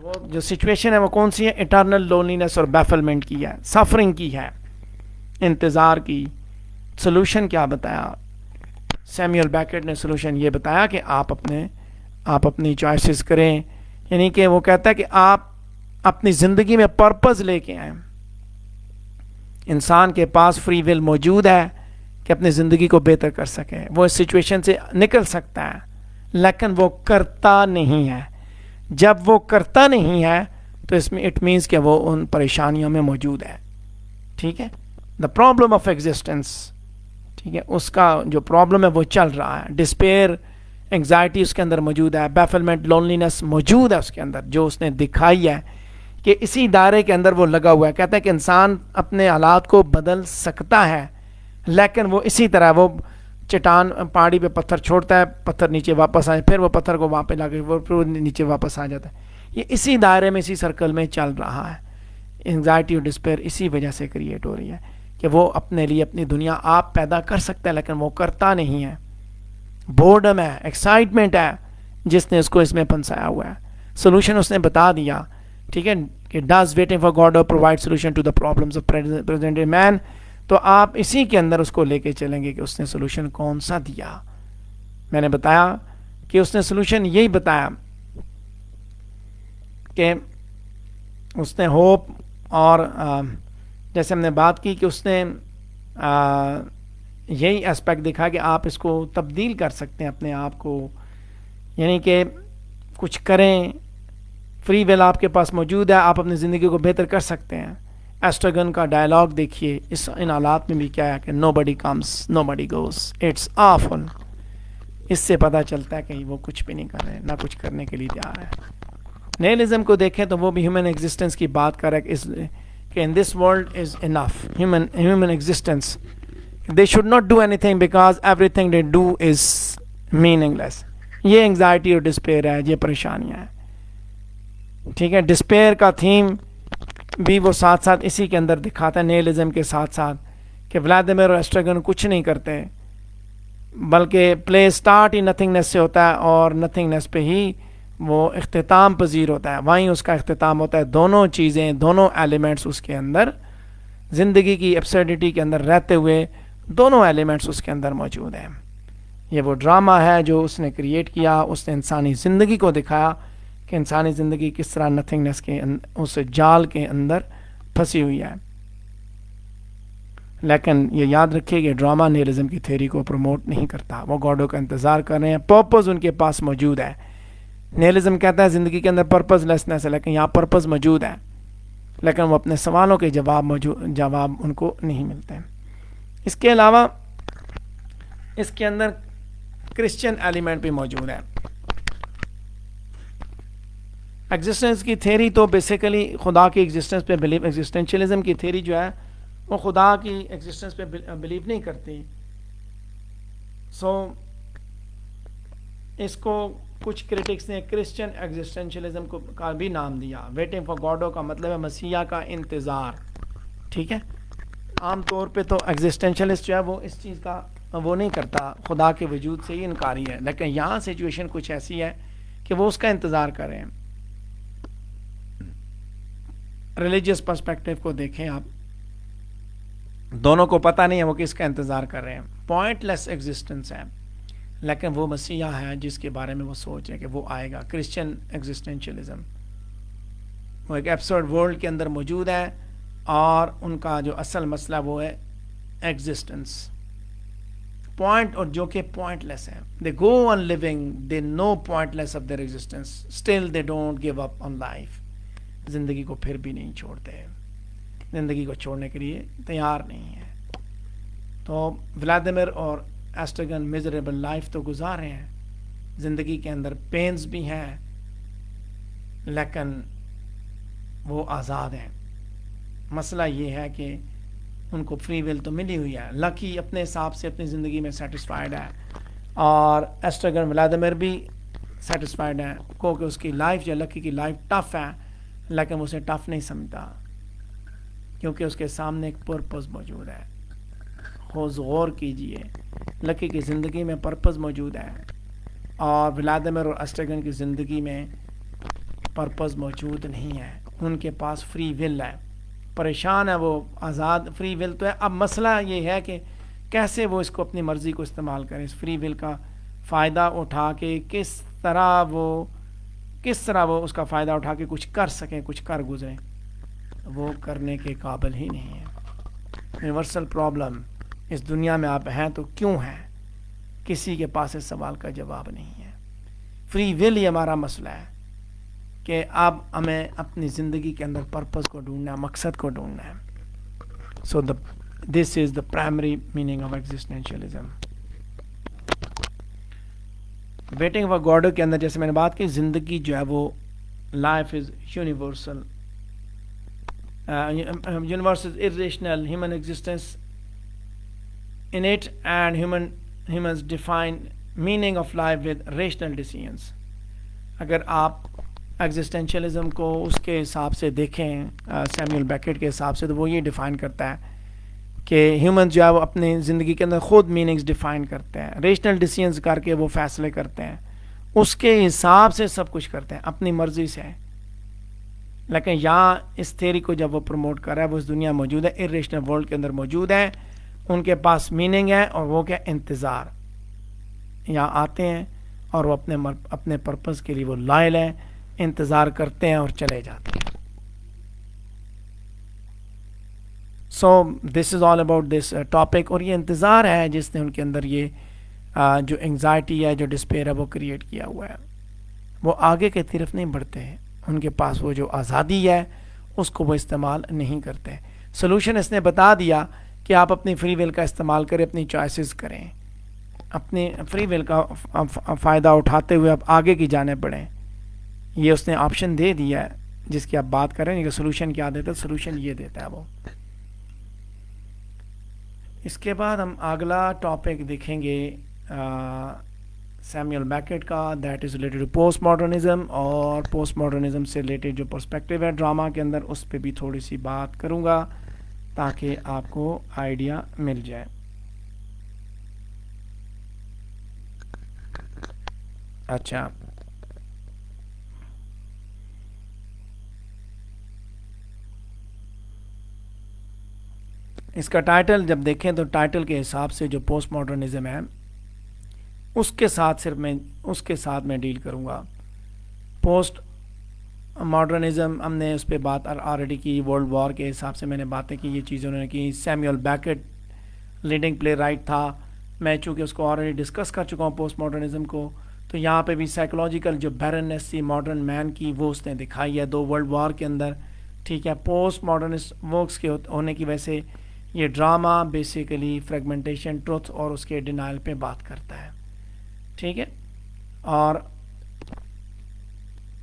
وہ جو سچویشن ہے وہ کون سی ہے؟ اٹرنل لونلینس اور بیفلمنٹ کی ہے، سفرنگ کی ہے، انتظار کی. سلوشن کیا بتایا سیمیول بیکٹ نے؟ سلوشن یہ بتایا کہ آپ اپنی چوائسیز کریں، یعنی کہ وہ کہتا ہے کہ آپ اپنی زندگی میں پرپز لے کے آئیں. انسان کے پاس فری ول موجود ہے کہ اپنی زندگی کو بہتر کر سکے، وہ اس سچویشن سے نکل سکتا ہے، لیکن وہ کرتا نہیں ہے. جب وہ کرتا نہیں ہے تو اس میں اٹ مینس کہ وہ ان پریشانیوں میں موجود ہے. ٹھیک ہے، دا پرابلم آف ایگزسٹنس، ٹھیک ہے، اس کا جو پرابلم ہے وہ چل رہا ہے. ڈسپیئر، انگزائٹی اس کے اندر موجود ہے، بیفلمنٹ، لونلینس موجود ہے اس کے اندر، جو اس نے دکھائی ہے کہ اسی دائرے کے اندر وہ لگا ہوا ہے. کہتا ہے کہ انسان اپنے حالات کو بدل سکتا ہے، لیکن وہ اسی طرح وہ چٹان پہاڑی پہ پتھر چھوڑتا ہے، پتھر نیچے واپس آئے، پھر وہ پتھر کو وہاں پہ لا کے وہ نیچے واپس آ جاتا ہے. یہ اسی دائرے میں، اسی سرکل میں چل رہا ہے. انگزائٹی اور ڈسپیئر اسی وجہ سے کریٹ ہو رہی ہے کہ وہ اپنے لیے اپنی دنیا آپ پیدا کر سکتا ہے، لیکن وہ کرتا نہیں ہے. بورڈم ہے، ایکسائٹمنٹ ہے جس نے اس کو اس میں پھنسایا ہوا ہے. سولوشن اس نے بتا دیا، ٹھیک ہے، کہ does waiting for God provide solution to the problems of present day man. تو آپ اسی کے اندر اس کو لے کے چلیں گے کہ اس نے سولوشن کون سا دیا. میں نے بتایا کہ اس نے سولوشن یہی بتایا کہ اس نے ہوپ، اور جیسے ہم نے بات کی کہ اس نے یہی اسپیکٹ دکھا کہ آپ اس کو تبدیل کر سکتے ہیں اپنے آپ کو، یعنی کہ کچھ کریں، فری ول آپ کے پاس موجود ہے، آپ اپنی زندگی کو بہتر کر سکتے ہیں. ایسٹرگن کا ڈائلاگ دیکھیے ان حالات میں بھی کیا ہے کہ نو بڈی کمس نو بڈی گوز اٹس آفل. اس سے پتہ چلتا ہے کہ وہ کچھ بھی نہیں کر رہے، نہ کچھ کرنے کے لیے تیار ہے. نیلزم کو دیکھیں تو وہ بھی ہیومن ایگزسٹنس کی بات کر رہا ہے کہ in this world is enough human existence. They should not do anything because everything they do is meaningless. یہ انگزائٹی اور ڈسپیئر ہے، یہ پریشانیاں ہیں. ٹھیک ہے، ڈسپیئر کا تھیم بھی وہ ساتھ ساتھ اسی کے اندر دکھاتا ہے، نیلزم کے ساتھ ساتھ، کہ ولادیمیر اور ایسٹرگن کچھ نہیں کرتے، بلکہ پلے اسٹارٹ ہی نتھنگنیس سے ہوتا ہے، اور نتھنگنیس پہ ہی وہ اختتام پذیر ہوتا ہے، وہیں اس کا اختتام ہوتا ہے. دونوں چیزیں، دونوں ایلیمنٹس اس کے اندر، زندگی کی ایبسرڈیٹی کے اندر رہتے ہوئے دونوں ایلیمنٹس اس کے اندر موجود ہیں. یہ وہ ڈرامہ ہے جو اس نے کریٹ کیا. اس نے انسانی زندگی کو دکھایا کہ انسانی زندگی کس طرح نتھنگنیس کے اس جال کے اندر پھنسی ہوئی ہے. لیکن یہ یاد رکھیے کہ ڈرامہ نیلزم کی تھیوری کو پروموٹ نہیں کرتا. وہ گاڈوں کا انتظار کر رہے ہیں، پرپز ان کے پاس موجود ہے. نیلزم کہتا ہے زندگی کے اندر پرپز لیسنس ہے، لیکن یہاں پرپز موجود ہے، لیکن وہ اپنے سوالوں کے جواب ان کو نہیں ملتے. اس کے علاوہ اس کے اندر کرسچن ایلیمنٹ بھی موجود ہے. ایگزسٹنس کی تھیوری تو بیسیکلی خدا کی ایگزسٹنس پہ بلیو، ایگزسٹینشلزم کی تھیوری جو ہے وہ خدا کی ایگزسٹنس پہ بلیو نہیں کرتی. اس کو کچھ کرٹکس نے کرسچن ایگزسٹینشلزم کو کا بھی نام دیا. ویٹنگ فار گاڈو کا مطلب ہے مسیح کا انتظار. ٹھیک ہے، عام طور پہ تو ایگزسٹینشلسٹ جو ہے وہ اس چیز کا وہ نہیں کرتا، خدا کے وجود سے ہی انکاری ہے، لیکن یہاں سچویشن کچھ ایسی ہے کہ وہ اس کا انتظار کر رہے ہیں. ریلیجیس پرسپیکٹیو کو دیکھیں آپ، دونوں کو پتہ نہیں ہے وہ کس کا انتظار کر رہے ہیں. پوائنٹ لیس ایگزسٹنس ہے، لیکن وہ مسیح ہے جس کے بارے میں وہ سوچ رہے ہیں کہ وہ آئے گا. کرسچن ایگزسٹینشلزم وہ ایک ایبسرڈ ورلڈ کے اندر موجود ہے، اور ان کا جو اصل مسئلہ وہ ہے ایگزسٹنس، پوائنٹ، اور جو کہ پوائنٹ لیس ہے. They go on living, they know pointless of their existence, still they don't give up on life. زندگی کو پھر بھی نہیں چھوڑتے، زندگی کو چھوڑنے کے لیے تیار نہیں ہے. تو ولادیمیر اور ایسٹرگن میزریبل لائف تو گزار رہے ہیں، زندگی کے اندر پینز بھی ہیں، لیکن وہ آزاد ہیں. مسئلہ یہ ہے کہ ان کو فری ول تو ملی ہوئی ہے. لکی اپنے حساب سے اپنی زندگی میں سیٹسفائیڈ ہے, اور ایسٹرگن ولادیمر بھی سیٹسفائیڈ ہے, کیونکہ اس کی لائف جو لکی کی لائف ٹف ہے, لیکن وہ اسے ٹف نہیں سمجھتا کیونکہ اس کے سامنے ایک پرپز موجود ہے. غور کیجئے, لکی کی زندگی میں پرپز موجود ہے, اور ولادیمر اور ایسٹرگن کی زندگی میں پرپز موجود نہیں ہے. ان کے پاس فری ول ہے, پریشان ہے وہ, آزاد فری ول تو ہے. اب مسئلہ یہ ہے کہ کیسے وہ اس کو اپنی مرضی کو استعمال کریں, اس فری ول کا فائدہ اٹھا کے کس طرح وہ اس کا فائدہ اٹھا کے کچھ کر سکیں, کچھ کر گزریں. وہ کرنے کے قابل ہی نہیں ہے. یونیورسل پرابلم, اس دنیا میں آپ ہیں تو کیوں ہیں, کسی کے پاس اس سوال کا جواب نہیں ہے. فری ول ہی ہمارا مسئلہ ہے کہ اب ہمیں اپنی زندگی کے اندر پرپز کو ڈھونڈنا ہے, مقصد کو ڈھونڈنا ہے. So this is the primary meaning of existentialism. Waiting for گاڈو کے اندر جیسے میں نے بات کی, زندگی جو ہے وہ life is universal, universe is irrational, human existence in it, and humans define meaning of life with rational decisions. اگر آپ ایگزسٹینشیلزم کو اس کے حساب سے دیکھیں, سیمیول بیکٹ کے حساب سے, تو وہ یہ ڈیفائن کرتا ہے کہ ہیومن جو ہے وہ اپنی زندگی کے اندر خود میننگز ڈیفائن کرتے ہیں, ریشنل ڈیسیژنز کر کے وہ فیصلے کرتے ہیں, اس کے حساب سے سب کچھ کرتے ہیں, اپنی مرضی سے. لیکن یہاں اس تھیوری کو جب وہ پروموٹ کر رہا ہے, وہ اس دنیا موجود ہے, ارریشنل ورلڈ کے اندر موجود ہے, ان کے پاس میننگ ہے, اور وہ کیا, انتظار. یہاں آتے ہیں اور وہ اپنے پرپز کے لیے وہ لائل ہیں, انتظار کرتے ہیں اور چلے جاتے ہیں. سو this is all about this topic. اور یہ انتظار ہے جس نے ان کے اندر یہ جو انگزائٹی ہے, جو ڈسپیئر ہے, وہ کریٹ کیا ہوا ہے. وہ آگے کی طرف نہیں بڑھتے ہیں, ان کے پاس وہ جو آزادی ہے اس کو وہ استعمال نہیں کرتے. سلوشن اس نے بتا دیا کہ آپ اپنی فری ول کا استعمال کریں, اپنی چوائسیز کریں, اپنی فری ول کا فائدہ اٹھاتے ہوئے آپ آگے کی جانب بڑھیں. یہ اس نے آپشن دے دیا ہے جس کی آپ بات کریں کہ سلوشن کیا دیتا ہے. سلوشن یہ دیتا ہے وہ. اس کے بعد ہم اگلا ٹاپک دیکھیں گے سیمیول بیکٹ کا, دیٹ از ریلیٹڈ ٹو پوسٹ ماڈرنزم, اور پوسٹ ماڈرنزم سے ریلیٹڈ جو پرسپیکٹیو ہے ڈرامہ کے اندر, اس پہ بھی تھوڑی سی بات کروں گا تاکہ آپ کو آئیڈیا مل جائے. اچھا, اس کا ٹائٹل جب دیکھیں تو ٹائٹل کے حساب سے جو پوسٹ ماڈرنزم ہے اس کے ساتھ میں ڈیل کروں گا. پوسٹ ماڈرنزم ہم نے اس پہ بات آلریڈی کی, ورلڈ وار کے حساب سے میں نے باتیں کی, یہ چیزیں انہوں نے کی. سیمیول بیکٹ لیڈنگ پلے رائٹ تھا, میں چونکہ اس کو آلریڈی ڈسکس کر چکا ہوں پوسٹ ماڈرنزم کو, تو یہاں پہ بھی سائیکولوجیکل جو بیرننس تھی ماڈرن مین کی, وہ اس نے دکھائی ہے 2 ورلڈ وار کے اندر. ٹھیک ہے, پوسٹ ماڈرنسٹ ورکس کے ہونے کی وجہ سے یہ ڈرامہ بیسیکلی فریگمنٹیشن, ٹروتھ اور اس کے ڈینائل پہ بات کرتا ہے. ٹھیک ہے, اور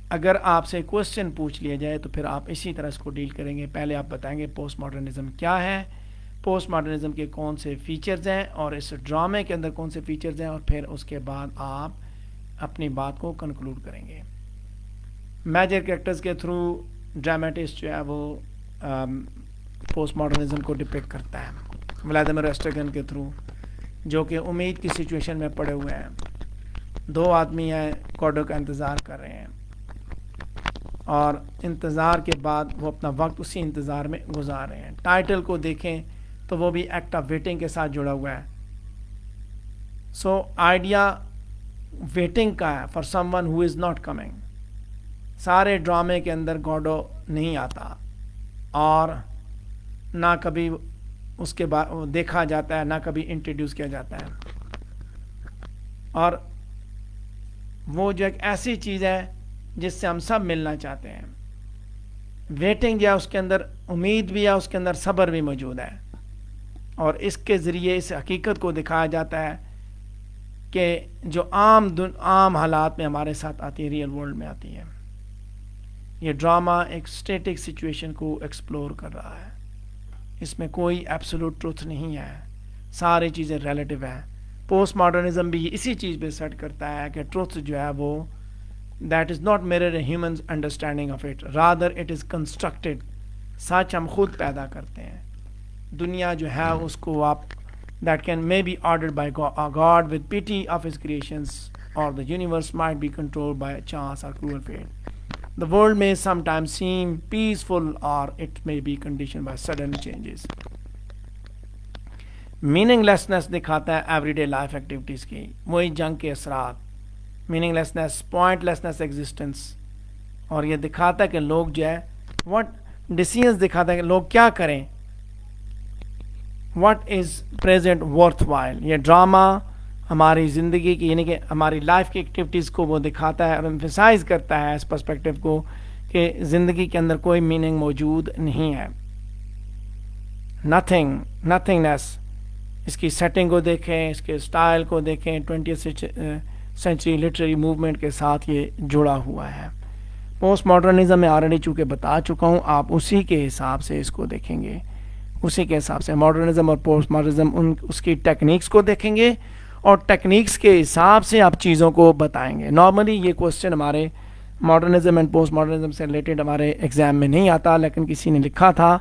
اگر آپ سے کوشچن پوچھ لیا جائے تو پھر آپ اسی طرح اس کو ڈیل کریں گے. پہلے آپ بتائیں گے پوسٹ ماڈرنزم کیا ہے, پوسٹ ماڈرنزم کے کون سے فیچرز ہیں, اور اس ڈرامے کے اندر کون سے فیچرز ہیں, اور پھر اس کے بعد آپ اپنی بات کو کنکلوڈ کریں گے. میجر کریکٹرز کے تھرو ڈراماٹسٹ جو ہے وہ پوسٹ ماڈرنزم کو ڈپکٹ کرتا ہے. ولادیمر ایسٹرگن کے تھرو, جو کہ امید کی سچویشن میں پڑے ہوئے ہیں, 2 آدمی ہیں, گاڈو کا انتظار کر رہے ہیں, اور انتظار کے بعد وہ اپنا وقت اسی انتظار میں گزار رہے ہیں. ٹائٹل کو دیکھیں تو وہ بھی ایکٹ آف ویٹنگ کے ساتھ جڑا ہوا ہے. سو آئیڈیا ویٹنگ کا ہے for some one who is not coming. سارے ڈرامے کے اندر گاڈو نہیں آتا, اور نہ کبھی اس کے بعد دیکھا جاتا ہے, نہ کبھی انٹروڈیوس کیا جاتا ہے. اور وہ جو ایک ایسی چیز ہے جس سے ہم سب ملنا چاہتے ہیں. ویٹنگ جو ہے اس کے اندر امید بھی ہے, اس کے اندر صبر بھی موجود ہے, اور اس کے ذریعے اس حقیقت کو دکھایا جاتا ہے کہ جو عام حالات میں ہمارے ساتھ آتی ہے, ریئل ورلڈ میں آتی ہے. یہ ڈرامہ ایک اسٹیٹک سچویشن کو ایکسپلور کر رہا ہے. اس میں کوئی ایبسولوٹ ٹروتھ نہیں ہے, ساری چیزیں ریلیٹیو ہیں. پوسٹ ماڈرنزم بھی اسی چیز پہ سیٹ کرتا ہے کہ ٹروتھ جو ہے وہ that is not mirror a human understanding of it, rather it is constructed. سچ ہم خود پیدا کرتے ہیں. دنیا جو ہے اس کو آپ that can may be ordered by God with pity of his creations, or the universe might be controlled by chance or cruel fate. The world may sometimes seem peaceful, or it may be conditioned by sudden changes. Meaninglessness دکھاتا ہے everyday life activities کی, وہی جنگ کے اثرات, meaninglessness, pointlessness existence. اور یہ دکھاتا ہے کہ لوگ جو ہے what decisions دکھاتا ہے کہ لوگ کیا کریں, what is present worthwhile. یہ ڈرامہ ہماری زندگی کی یعنی کہ ہماری لائف کی ایکٹیویٹیز کو وہ دکھاتا ہے اور ایمفیسائز کرتا ہے اس پرسپیکٹیو کو کہ زندگی کے اندر کوئی میننگ موجود نہیں ہے. نتھنگنیس, اس کی سیٹنگ کو دیکھیں, اس کے سٹائل کو دیکھیں, 20th سینچری لٹریری موومنٹ کے ساتھ یہ جڑا ہوا ہے. پوسٹ ماڈرنزم میں آلریڈی چونکہ بتا چکا ہوں, آپ اسی کے حساب سے اس کو دیکھیں گے, اسی کے حساب سے ماڈرنزم اور پوسٹ ماڈرنزم اس کی ٹیکنیکس کو دیکھیں گے اور ٹیکنیکس کے حساب سے آپ چیزوں کو بتائیں گے. نارملی یہ کوسچن ہمارے ماڈرنزم اینڈ پوسٹ ماڈرنزم سے ریلیٹڈ ہمارے ایگزام میں نہیں آتا, لیکن کسی نے لکھا تھا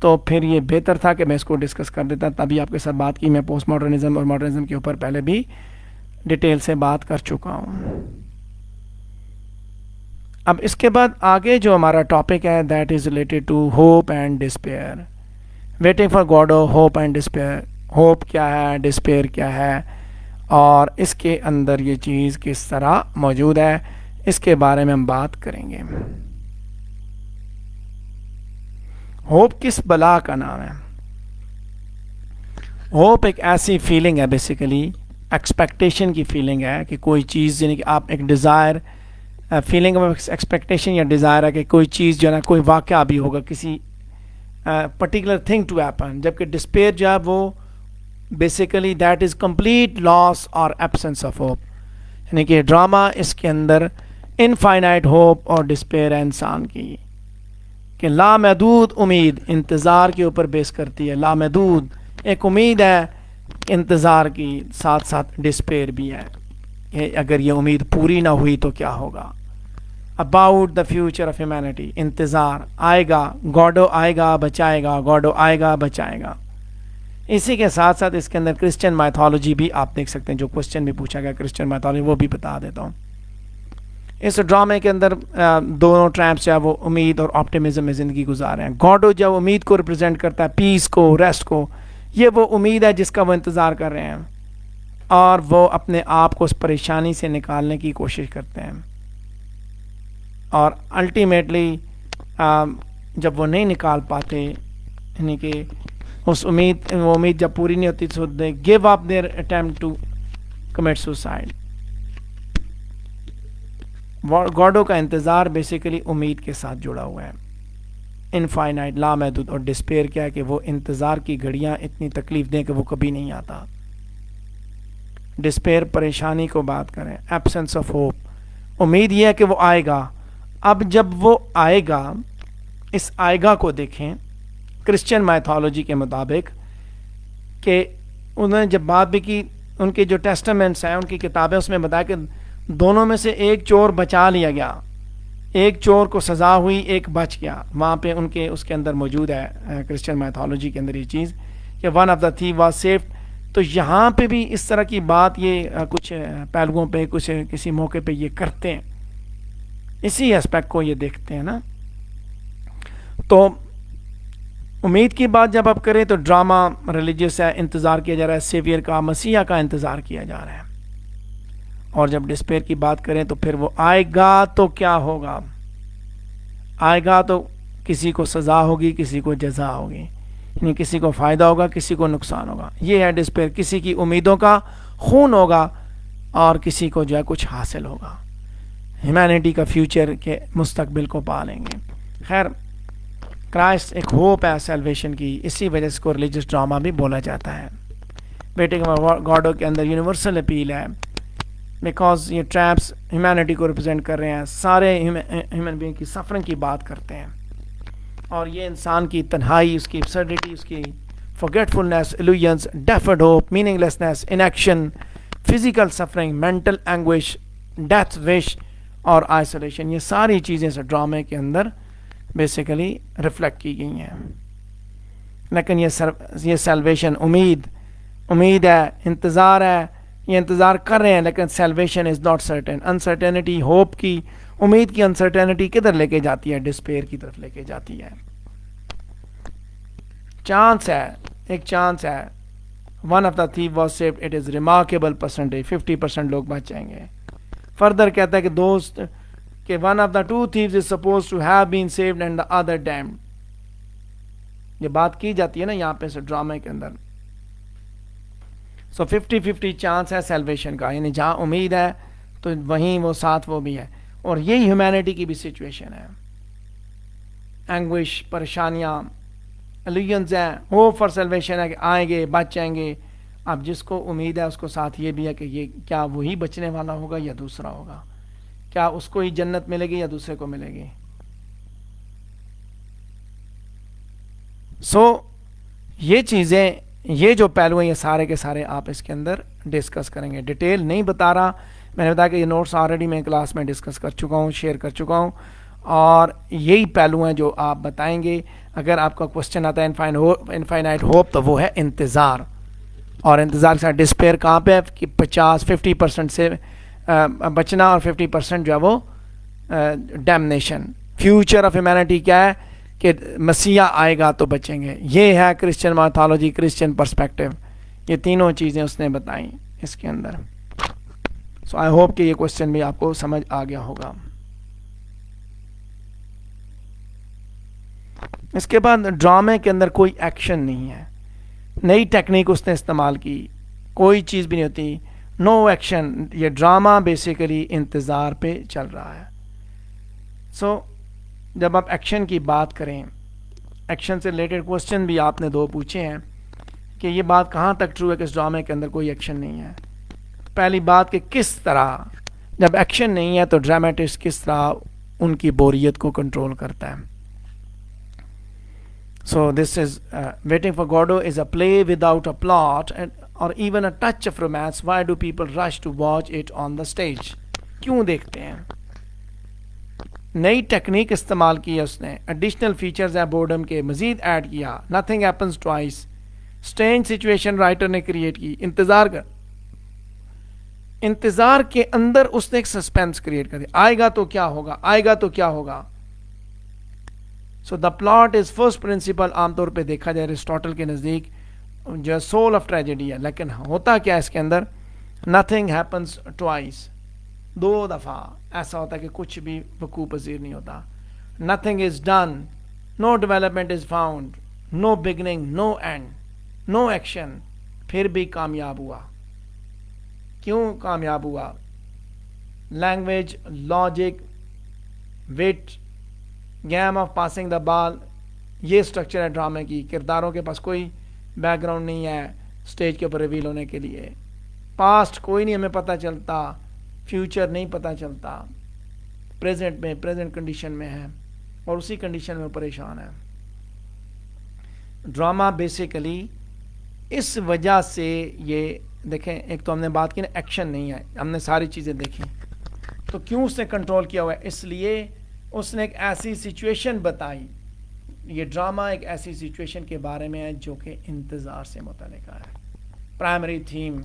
تو پھر یہ بہتر تھا کہ میں اس کو ڈسکس کر دیتا, تبھی آپ کے ساتھ بات کی. میں پوسٹ ماڈرنزم اور ماڈرنزم کے اوپر پہلے بھی ڈیٹیل سے بات کر چکا ہوں. اب اس کے بعد آگے جو ہمارا ٹاپک ہے that is related to hope and despair. Waiting for Godot, hope and despair. Hope کیا ہے, ڈسپیئر کیا ہے, اور اس کے اندر یہ چیز کس طرح موجود ہے, اس کے بارے میں ہم بات کریں گے. ہوپ کس بلا کا نام ہے؟ ہوپ ایک ایسی فیلنگ ہے, بیسیکلی ایکسپیکٹیشن کی فیلنگ ہے کہ کوئی چیز یعنی کہ آپ ایک ڈیزائر, فیلنگ آف ایکسپیکٹیشن یا ڈیزائر ہے کہ کوئی چیز جو ہے نا کوئی واقعہ بھی ہوگا, کسی پرٹیکولر تھنگ ٹو ہیپن. جبکہ ڈسپیئر جو ہے وہ بیسیکلی دیٹ از کمپلیٹ لاس اور ایبسنس آف ہوپ. یعنی کہ ڈرامہ اس کے اندر انفائنائٹ ہوپ اور ڈسپیئر ہے انسان کی, کہ لامحدود امید انتظار کے اوپر بیس کرتی ہے. لامحدود ایک امید ہے انتظار کی, ساتھ ساتھ ڈسپیئر بھی ہے کہ اگر یہ امید پوری نہ ہوئی تو کیا ہوگا. About the future of humanity, انتظار, آئے گا گاڈو, آئے گا بچائے گا, گاڈو آئے گا بچائے گا. اسی کے ساتھ ساتھ اس کے اندر کرسچن مائتھولوجی بھی آپ دیکھ سکتے ہیں, جو کوسچن بھی پوچھا گیا کرسچن مائتھولوجی وہ بھی بتا دیتا ہوں. اس ڈرامے کے اندر دونوں ٹرامپس جو ہے وہ امید اور آپٹیمزم میں زندگی گزار رہے ہیں. گاڈو جب امید کو ریپرزینٹ کرتا ہے, پیس کو, ریسٹ کو, یہ وہ امید ہے جس کا وہ انتظار کر رہے ہیں اور وہ اپنے آپ کو اس پریشانی سے نکالنے کی کوشش کرتے ہیں. اور الٹیمیٹلی جب وہ نہیں نکال پاتے, یعنی کہ اس وہ امید جب پوری نہیں ہوتی تو they gave up their attempt to commit suicide. Godot کا انتظار بیسیکلی امید کے ساتھ جڑا ہوا ہے, انفائنائٹ, لامحدود. اور ڈسپیئر کیا ہے کہ وہ انتظار کی گھڑیاں اتنی تکلیف دیں کہ وہ کبھی نہیں آتا. ڈسپیئر پریشانی کو بات کریں, ایبسنس آف ہوپ, امید یہ ہے کہ وہ آئے گا. اب جب وہ آئے گا, اس آئے گا کو دیکھیں کرسچن مائتھولوجی کے مطابق, کہ انہوں نے جب بات بھی کی, ان کے جو ٹیسٹامنٹس ہیں, ان کی کتابیں, اس میں بتایا کہ دونوں میں سے ایک چور بچا لیا گیا, ایک چور کو سزا ہوئی, ایک بچ گیا. وہاں پہ ان کے اس کے اندر موجود ہے کرسچن مائتھولوجی کے اندر یہ چیز کہ ون آف دا تھیف واز سیفڈ. تو یہاں پہ بھی اس طرح کی بات یہ کچھ پہلوؤں پہ کچھ کسی موقع پہ یہ کرتے ہیں, اسی اسپیکٹ کو یہ دیکھتے ہیں نا. تو امید کی بات جب آپ کریں تو ڈرامہ ریلیجیس ہے, انتظار کیا جا رہا ہے سیویئر کا, مسیح کا انتظار کیا جا رہا ہے. اور جب ڈسپیئر کی بات کریں تو پھر وہ آئے گا تو کیا ہوگا, آئے گا تو کسی کو سزا ہوگی, کسی کو جزا ہوگی, یعنی کسی کو فائدہ ہوگا, کسی کو نقصان ہوگا. یہ ہے ڈسپیئر, کسی کی امیدوں کا خون ہوگا اور کسی کو جو ہے کچھ حاصل ہوگا, ہیومینٹی کا فیوچر کے مستقبل کو پا لیں گے. خیر, کرائسٹ ایک ہوپ ہے سیلویشن کی, اسی وجہ سے کو ریلیجس ڈرامہ بھی بولا جاتا ہے. ویٹنگ فار گاڈو کے اندر یونیورسل اپیل ہے, بیکاز یہ ٹرامپس ہیومینٹی کو ریپرزینٹ کر رہے ہیں, سارے ہیومن بینگ کی سفرنگ کی بات کرتے ہیں. اور یہ انسان کی تنہائی، اس کی absurdity، اس کی forgetfulness, illusions, deferred hope, meaninglessness, inaction, physical suffering, mental anguish, death wish اور isolation، یہ ساری چیزیں سے ڈرامے کے اندر بیسیکلی ریفلیکٹ کی گئی ہیں. لیکن یہ سیلویشن، امید ہے، انتظار ہے، یہ انتظار کر رہے ہیں، لیکن salvation is not certain. Uncertainty, hope کی، امید کی انسرٹینٹی کدھر لے کے جاتی ہے؟ ڈسپیئر کی طرف لے کے جاتی ہے. چانس ہے، ایک چانس ہے. One of the تھیف was saved, it is remarkable percentage, 50% لوگ بچ جائیں گے. فردر کہتا ہے کہ دوست کہ one of the two thieves is supposed to have been saved and the other damned. یہ بات کی جاتی ہے نا یہاں پہ ڈرامے کے اندر. سو 50-50 چانس ہے سیلویشن کا، یعنی جہاں امید ہے تو وہیں وہ ساتھ وہ بھی ہے. اور یہی ہیومینٹی کی بھی سچویشن ہے. اینگوش، پریشانیاں، الوژنز ہیں، ہوپ فار سیلویشن ہے کہ آئیں گے، بچ جائیں گے. اب جس کو امید ہے اس کو ساتھ یہ بھی ہے کہ یہ کیا وہی بچنے والا ہوگا یا دوسرا ہوگا، کیا اس کو ہی جنت ملے گی یا دوسرے کو ملے گی. سو یہ چیزیں، یہ جو پہلو ہیں، یہ سارے کے سارے آپ اس کے اندر ڈسکس کریں گے. ڈیٹیل نہیں بتا رہا، میں نے بتایا کہ یہ نوٹس آلریڈی میں کلاس میں ڈسکس کر چکا ہوں، شیئر کر چکا ہوں، اور یہی پہلو ہیں جو آپ بتائیں گے. اگر آپ کا کوشچن آتا ہے انفائنائٹ ہوپ، تو وہ ہے انتظار. اور انتظار کے ساتھ ڈسپیئر کہاں پہ ہے کہ 50% سے بچنا، اور 50% جو ہے وہ ڈیمنیشن. فیوچر آف ہیومینٹی کیا ہے کہ مسیح آئے گا تو بچیں گے. یہ ہے کرسچن مائتھولوجی، کرسچن پرسپیکٹو. یہ تینوں چیزیں اس نے بتائیں اس کے اندر. سو آئی ہوپ کہ یہ کوشچن بھی آپ کو سمجھ آ گیا ہوگا. اس کے بعد ڈرامے کے اندر کوئی ایکشن نہیں ہے، نئی ٹیکنیک اس نے استعمال کی، کوئی چیز بھی نہیں ہوتی، نو ایکشن. یہ ڈرامہ بیسیکلی انتظار پہ چل رہا ہے. سو جب آپ ایکشن کی بات کریں، ایکشن سے ریلیٹڈ کوشچن بھی آپ نے 2 پوچھے ہیں کہ یہ بات کہاں تک ٹرو ہے کہ اس ڈرامے کے اندر کوئی ایکشن نہیں ہے. پہلی بات کہ کس طرح جب ایکشن نہیں ہے تو ڈرامیٹسٹ کس طرح ان کی بوریت کو کنٹرول کرتا ہے. So this is Waiting for Godot is a play without a plot or even a touch of romance. Why do people rush to watch it on the stage? کیوں دیکھتے ہیں؟ نئی ٹیکنیک استعمال کی ہے اس نے، ایڈیشنل فیچرز ہیں boredom کے مزید ایڈ کیا. nothing happens twice. Strange situation writer نے کریٹ کی. انتظار کے اندر اس نے ایک سسپینس کریٹ کر دیا، آئے گا تو کیا ہوگا، آئے گا تو کیا ہوگا. سو دا پلاٹ از فرسٹ پرنسپل. عام طور پہ دیکھا جائے ایرسٹوٹل کے نزدیک جو سول آف ٹریجڈی ہے، لیکن ہوتا کیا ہے اس کے اندر؟ Nothing happens twice. 2 دفعہ ایسا ہوتا ہے کہ کچھ بھی وقوع پذیر نہیں ہوتا. Nothing is done, no development is found, no beginning, no end, no action. پھر بھی کامیاب ہوا. کیوں کامیاب ہوا؟ Language, logic, wit, game of passing the ball, یہ اسٹرکچر ہے ڈرامے کی. کرداروں کے پاس کوئی بیک گراؤنڈ نہیں ہے اسٹیج کے اوپر ریویل ہونے کے لیے. پاسٹ کوئی نہیں ہمیں پتہ چلتا، فیوچر نہیں پتہ چلتا. پریزنٹ کنڈیشن میں ہے اور اسی کنڈیشن میں پریشان ہے. ڈرامہ بیسیکلی اس وجہ سے، یہ دیکھیں ایک تو ہم نے بات کی نا ایکشن نہیں ہے، ہم نے ساری چیزیں دیکھی. تو کیوں اس نے کنٹرول کیا ہوا ہے؟ اس لیے اس نے ایک ایسی سچویشن بتائی. یہ ڈرامہ ایک ایسی سچویشن کے بارے میں ہے جو کہ انتظار سے متعلق ہے. پرائمری تھیم،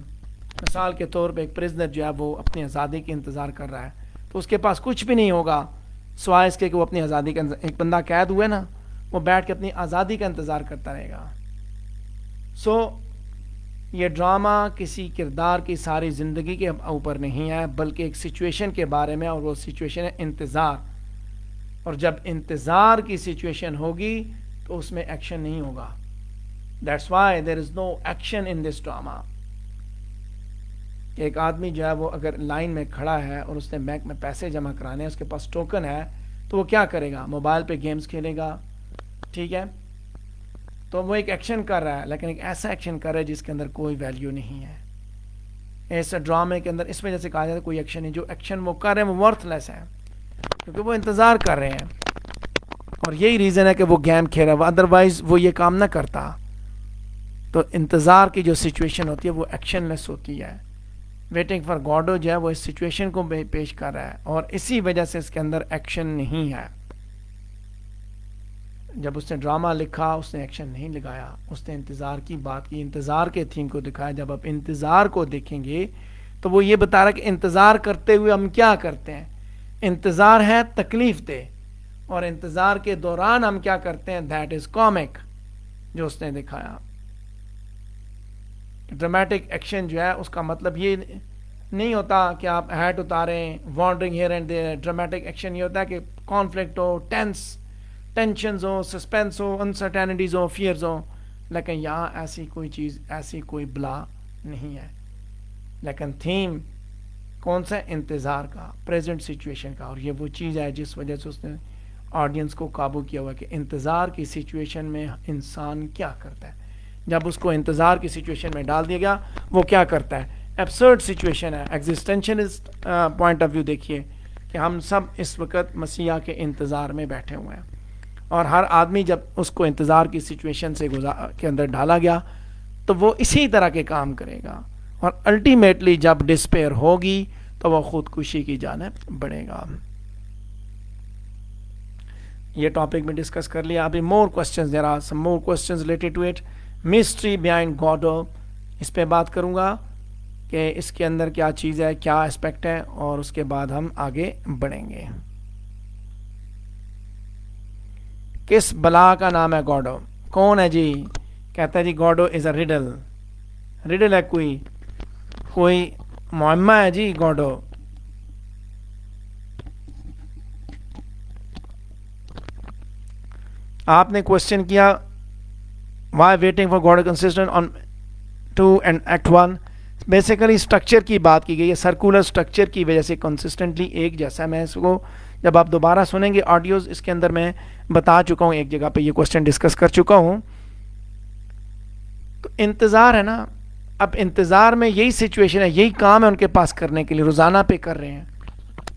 مثال کے طور پہ ایک پرزنر جو ہے وہ اپنی آزادی کے انتظار کر رہا ہے، تو اس کے پاس کچھ بھی نہیں ہوگا سوائے اس کے کہ وہ اپنی آزادی کا، ایک بندہ قید ہوا ہے نا، وہ بیٹھ کے اپنی آزادی کا انتظار کرتا رہے گا. سو یہ ڈرامہ کسی کردار کی ساری زندگی کے اوپر نہیں ہے، بلکہ ایک سچویشن کے بارے میں، اور وہ سچویشن ہے انتظار. اور جب انتظار کی سچویشن ہوگی تو اس میں ایکشن نہیں ہوگا. That's why there is no action in this drama. ایک آدمی جو ہے وہ اگر لائن میں کھڑا ہے اور اس نے بینک میں پیسے جمع کرانے ہیں، اس کے پاس ٹوکن ہے، تو وہ کیا کرے گا؟ موبائل پہ گیمز کھیلے گا. ٹھیک ہے، تو وہ ایک ایکشن کر رہا ہے، لیکن ایک ایسا ایکشن کر رہا ہے جس کے اندر کوئی ویلیو نہیں ہے. ایسے ڈرامے کے اندر اس وجہ سے کہا جاتا ہے کوئی ایکشن نہیں. جو ایکشن وہ کر رہے ہیں وہ ورتھ لیس ہے، کیونکہ وہ انتظار کر رہے ہیں. اور یہی ریزن ہے کہ وہ گیم کھیل رہا ہے، ادروائز وہ یہ کام نہ کرتا. تو انتظار کی جو سچویشن ہوتی ہے وہ ایکشن لیس ہوتی ہے. ویٹنگ فار گاڈو جو ہے وہ اس سچویشن کو پیش کر رہا ہے اور اسی وجہ سے اس کے اندر ایکشن نہیں ہے. جب اس نے ڈرامہ لکھا اس نے ایکشن نہیں لگایا، اس نے انتظار کی بات کی، انتظار کے تھیم کو دکھایا. جب آپ انتظار کو دیکھیں گے تو وہ یہ بتا رہا ہے کہ انتظار کرتے ہوئے ہم کیا کرتے ہیں. انتظار ہے تکلیف دہ، اور انتظار کے دوران ہم کیا کرتے ہیں، دیٹ از کامک جو اس نے دکھایا. ڈرامیٹک ایکشن جو ہے اس کا مطلب یہ نہیں ہوتا کہ آپ ہیٹ اتاریں، wandering here and there. Dramatic action یہ ہوتا ہے کہ کانفلکٹ ہو، ٹینشنز ہو، سسپینس ہو، انسرٹینٹیز ہو، فیئرز ہو. لیکن یہاں ایسی کوئی چیز، ایسی کوئی بلا نہیں ہے. لیکن تھیم کون سا؟ انتظار کا، پریزنٹ سچویشن کا. اور یہ وہ چیز ہے جس وجہ سے اس نے آڈینس کو قابو کیا ہوا کہ انتظار کی سچویشن میں انسان کیا کرتا ہے. جب اس کو انتظار کی سچویشن میں ڈال دیا گیا وہ کیا کرتا ہے. ایبسرڈ سچویشن ہے. ایگزسٹینشلسٹ پوائنٹ آف ویو دیکھیے کہ ہم سب اس وقت مسیح کے انتظار میں بیٹھے ہوئے ہیں، اور ہر آدمی جب اس کو انتظار کی سچویشن سے کے اندر ڈالا گیا تو وہ اسی طرح کے کام کرے گا، اور الٹیمیٹلی جب ڈسپیئر ہوگی تو وہ خودکشی کی جانب بڑھے گا. یہ ٹاپک میں ڈسکس کر لیا. ابھی more questions, there are some more questions related to it. Mystery behind Godot, اس پہ بات کروں گا کہ اس کے اندر کیا چیز ہے، کیا اسپیکٹ ہے، اور اس کے بعد ہم آگے بڑھیں گے. کس بلا کا نام ہے گاڈو؟ کون ہے جی؟ کہتا ہے جی گاڈو از اے ریڈل. ریڈل ہے، کوئی معمہ ہے جی گاڈو. آپ نے کوشچن کیا why waiting for Godot consistent on 2 and Act 1. Basically structure کی بات کی گئی ہے، سرکولر اسٹرکچر کی وجہ سے کنسسٹنٹلی ایک جیسا. میں اس کو جب آپ دوبارہ سنیں گے آڈیوز، اس کے اندر میں بتا چکا ہوں، ایک جگہ پہ یہ کوسچن ڈسکس کر چکا ہوں. تو انتظار ہے نا، اب انتظار میں یہی سچویشن ہے، یہی کام ہے ان کے پاس کرنے کے لیے، روزانہ پہ کر رہے ہیں.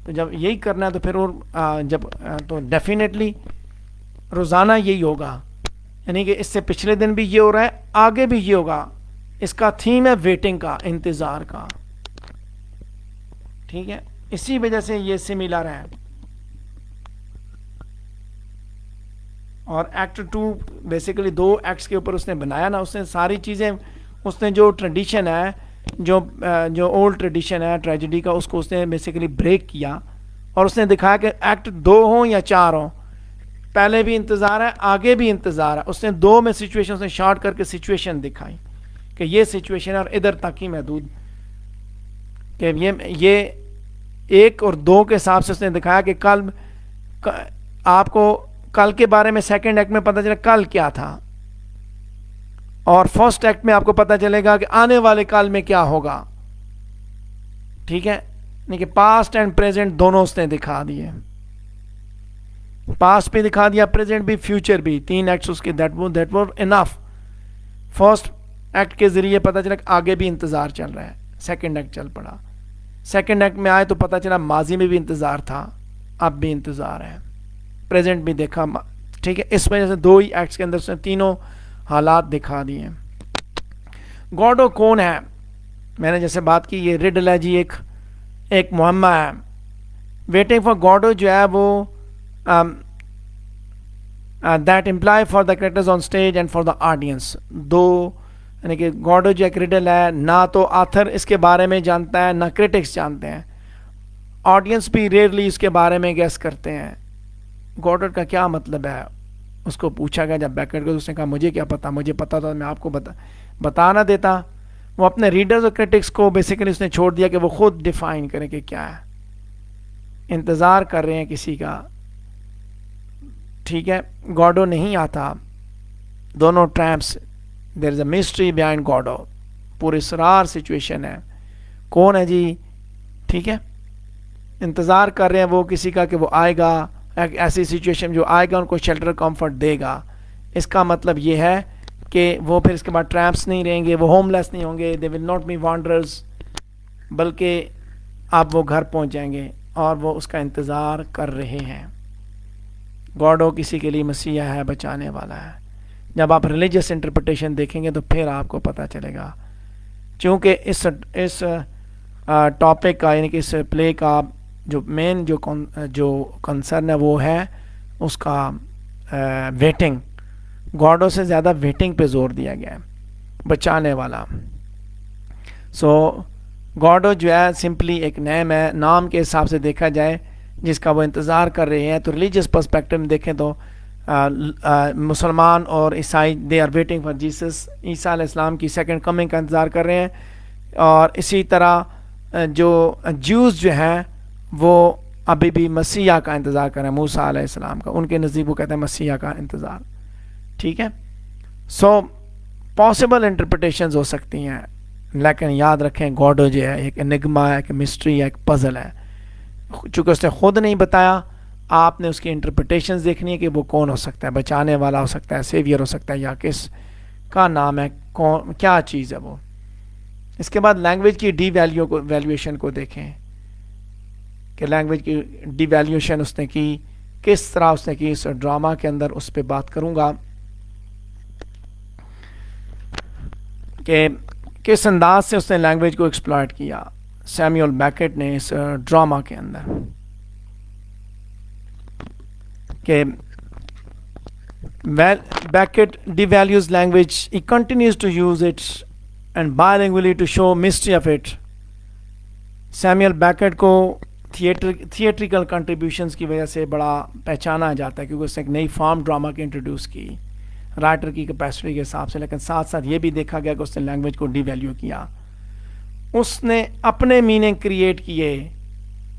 تو جب یہی کرنا ہے تو پھر تو ڈیفینیٹلی روزانہ یہی ہوگا. یعنی کہ اس سے پچھلے دن بھی یہ ہو رہا ہے، آگے بھی یہ ہوگا. اس کا تھیم ہے ویٹنگ کا، انتظار کا. ٹھیک ہے، اسی وجہ سے یہ سملر ہے. اور ایکٹ 2 بیسیکلی 2 ایکٹس کے اوپر اس نے بنایا نا. اس نے ساری چیزیں، اس نے جو ٹریڈیشن ہے، جو اولڈ ٹریڈیشن ہے ٹریجڈی کا، اس کو اس نے بیسیکلی بریک کیا، اور اس نے دکھایا کہ ایکٹ 2 ہوں یا 4 ہوں، پہلے بھی انتظار ہے، آگے بھی انتظار ہے. اس نے 2 میں سچویشن اس نے شارٹ کر کے سچویشن دکھائی کہ یہ سچویشن ہے اور ادھر تک ہی محدود، کہ یہ 1 اور 2 کے حساب سے اس نے دکھایا کہ کل آپ کو کل کے بارے میں سیکنڈ ایکٹ میں پتہ چلا کل کیا تھا، اور فرسٹ ایکٹ میں آپ کو پتہ چلے گا کہ آنے والے کل میں کیا ہوگا. ٹھیک ہے، یعنی کہ پاسٹ اینڈ پریزنٹ دونوں اس نے دکھا دیے. پاسٹ بھی دکھا دیا، پریزنٹ بھی، فیوچر بھی. 3 ایکٹس اس کے that were enough. First act کے ذریعے پتہ چلا کہ آگے بھی انتظار چل رہا ہے، سیکنڈ ایکٹ چل پڑا. سیکنڈ ایکٹ میں آئے تو پتہ چلا ماضی میں بھی انتظار تھا، اب بھی انتظار ہے، پریزنٹ بھی دیکھا. ٹھیک ہے، اس وجہ سے 2 ہی ایکٹس کے اندر اس نے تینوں حالات دکھا دیے. گاڈو کون ہے؟ میں نے جیسے بات کی، یہ ریڈل ہے جی، ایک معمہ ہے. ویٹنگ فار گاڈو جو ہے وہ that employ for the characters on stage and for the audience. 2 یعنی کہ گاڈو جو ایک ریڈل ہے، نہ تو آتھر اس کے بارے میں جانتا ہے، نہ کرٹکس جانتے ہیں، آڈینس بھی ریئرلی اس کے بارے میں گیس کرتے ہیں. گاڈو کا کیا مطلب ہے؟ اس کو پوچھا گیا جب بیک کر، اس نے کہا مجھے کیا پتا، مجھے پتا تھا میں آپ کو بتا نہ دیتا. وہ اپنے ریڈرز اور کرٹکس کو بیسیکلی اس نے چھوڑ دیا کہ وہ خود ڈیفائن کریں کہ کیا ہے. انتظار کر رہے ہیں کسی کا. ٹھیک ہے، گاڈو نہیں آتا. دونوں ٹرامپس، دیر از اے مسٹری بیہائنڈ گاڈو. پورے سرار سچویشن ہے. کون ہے جی؟ ٹھیک ہے، انتظار کر رہے ہیں وہ کسی کا کہ وہ آئے گا، ایک ایسی سچویشن جو آئے گا ان کو شیلٹر کمفرٹ دے گا. اس کا مطلب یہ ہے کہ وہ پھر اس کے بعد ٹرامپس نہیں رہیں گے، وہ ہوم لیس نہیں ہوں گے، دے ول ناٹ بی وانڈررز، بلکہ اب وہ گھر پہنچ جائیں گے، اور وہ اس کا انتظار کر رہے ہیں. گاڈو کسی کے لیے مسیح ہے، بچانے والا ہے. جب آپ ریلیجیس انٹرپریٹیشن دیکھیں گے تو پھر آپ کو پتہ چلے گا. چونکہ اس ٹاپک کا یعنی کہ اس پلے کا جو مین جو کنسرن ہے وہ ہے اس کا ویٹنگ. گاڈو سے زیادہ ویٹنگ پہ زور دیا گیا ہے، بچانے والا. سو گاڈو جو ہے سمپلی ایک نیم ہے، نام کے حساب سے دیکھا جائے جس کا وہ انتظار کر رہے ہیں. تو ریلیجیس پرسپیکٹو میں دیکھیں تو مسلمان اور عیسائی they are waiting for Jesus, Isa علیہ السلام کی سیکنڈ کمنگ کا انتظار کر رہے ہیں. اور اسی طرح جو جیوز جو ہیں وہ ابھی بھی مسیح کا انتظار کر رہے ہیں، موسیٰ علیہ السلام کا. ان کے نزدیک وہ کہتے ہیں مسیح کا انتظار. ٹھیک ہے. سو پاسبل انٹرپریٹیشنز ہو سکتی ہیں، لیکن یاد رکھیں گاڈو جو ہے ایک انگما ہے، ایک مسٹری ہے، ایک پزل ہے. چونکہ اس نے خود نہیں بتایا، آپ نے اس کی انٹرپریٹیشنز دیکھنی ہے کہ وہ کون ہو سکتا ہے، بچانے والا ہو سکتا ہے، سیویئر ہو سکتا ہے، یا کس کا نام ہے، کون کیا چیز ہے وہ. اس کے بعد لینگویج کی ویلیویشن کو دیکھیں کہ لینگویج کی ڈی ویلیویشن اس نے کی، کس طرح اس نے کی. اس ڈرامہ کے اندر اس پہ بات کروں گا کہ کس انداز سے اس نے لینگویج کو ایکسپلائٹ کیا سیمیول بیکٹ نے اس ڈرامہ کے اندر. کہ بیکٹ ڈی ویلیوز لینگویج، ہی continues to use it and bilingually to show mystery of it. Samuel Beckett کو تھیٹریکل کنٹریبیوشنز کی وجہ سے بڑا پہچانا جاتا ہے، کیونکہ اس نے ایک نئی فارم ڈرامہ کی انٹروڈیوس کی رائٹر کی کیپیسٹی کے حساب سے. لیکن ساتھ ساتھ یہ بھی دیکھا گیا کہ اس نے لینگویج کو ڈی ویلیو کیا. اس نے اپنے میننگ کریٹ کیے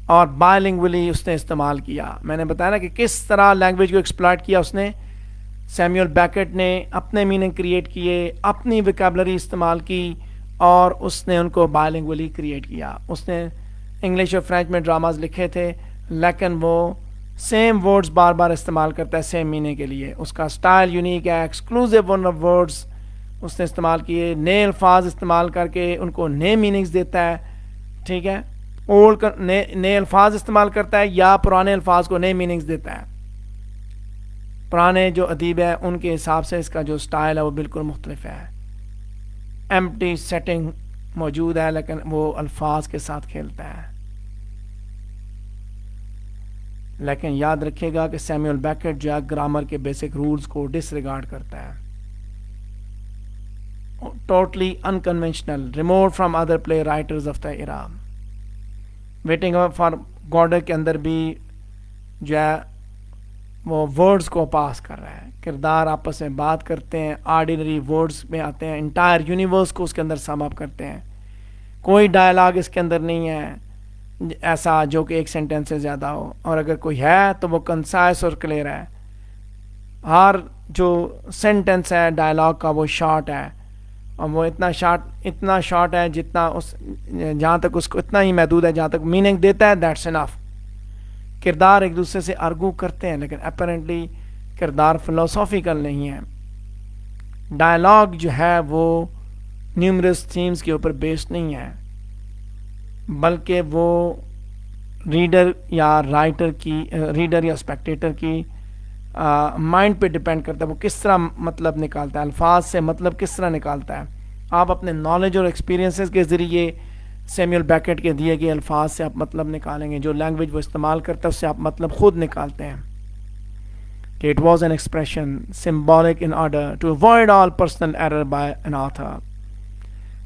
اور بائلنگولی اس نے استعمال کیا. میں نے بتایا نا کہ کس طرح لینگویج کو ایکسپلائٹ کیا اس نے. سیمیول بیکٹ نے اپنے میننگ کریٹ کیے، اپنی ویکیبلری استعمال کی اور اس نے ان کو بائلنگولی کریٹ کیا. اس نے انگلش اور فرینچ میں ڈراماز لکھے تھے، لیکن وہ سیم ورڈز بار بار استعمال کرتا ہے سیم میننگ کے لیے. اس کا سٹائل یونیک ہے، ایکسکلوزیو ون آف ورڈز اس نے استعمال کیے، نئے الفاظ استعمال کر کے ان کو نئے میننگز دیتا ہے. ٹھیک ہے. اولڈ نئے الفاظ استعمال کرتا ہے یا پرانے الفاظ کو نئے میننگز دیتا ہے. پرانے جو ادیب ہے ان کے حساب سے اس کا جو سٹائل ہے وہ بالکل مختلف ہے. ایمپٹی سیٹنگ موجود ہے لیکن وہ الفاظ کے ساتھ کھیلتا ہے. لیکن یاد رکھیے گا کہ سیمیول بیکٹ جو ہے گرامر کے بیسک رولز کو ڈس ریگارڈ کرتا ہے. Totally unconventional, remote from other play writers of the era. Waiting for گاڈو کے اندر بھی جو ہے وہ ورڈز کو پاس کر رہا ہے. کردار آپس میں بات کرتے ہیں، آرڈینری ورڈز میں آتے ہیں، انٹائر یونیورس کو اس کے اندر سم اپ کرتے ہیں. کوئی ڈائلاگ اس کے اندر نہیں ہے ایسا جو کہ ایک سینٹینس سے زیادہ ہو، اور اگر کوئی ہے تو وہ کنسائز اور کلیئر ہے. ہر جو سینٹینس ہے ڈائلاگ کا وہ شارٹ ہے، اور وہ اتنا شارٹ ہے جتنا اس جہاں تک اس کو اتنا ہی محدود ہے جہاں تک میننگ دیتا ہے. That's enough. کردار ایک دوسرے سے آرگو کرتے ہیں لیکن اپیرنٹلی کردار فلسافیکل نہیں ہے. ڈائلاگ جو ہے وہ نیومرس تھیمز کے اوپر بیسڈ نہیں ہے، بلکہ وہ ریڈر یا رائٹر کی ریڈر یا اسپیکٹیٹر کی مائنڈ پہ ڈپینڈ کرتا ہے. وہ کس طرح مطلب نکالتا ہے، الفاظ سے مطلب کس طرح نکالتا ہے. آپ اپنے نالج اور ایکسپیرینسز کے ذریعے سیمیول بیکٹ کے دیے گئے الفاظ سے آپ مطلب نکالیں گے. جو لینگویج وہ استعمال کرتا ہے اس سے آپ مطلب خود نکالتے ہیں کہ it was an expression symbolic in order to avoid all personal error by an author.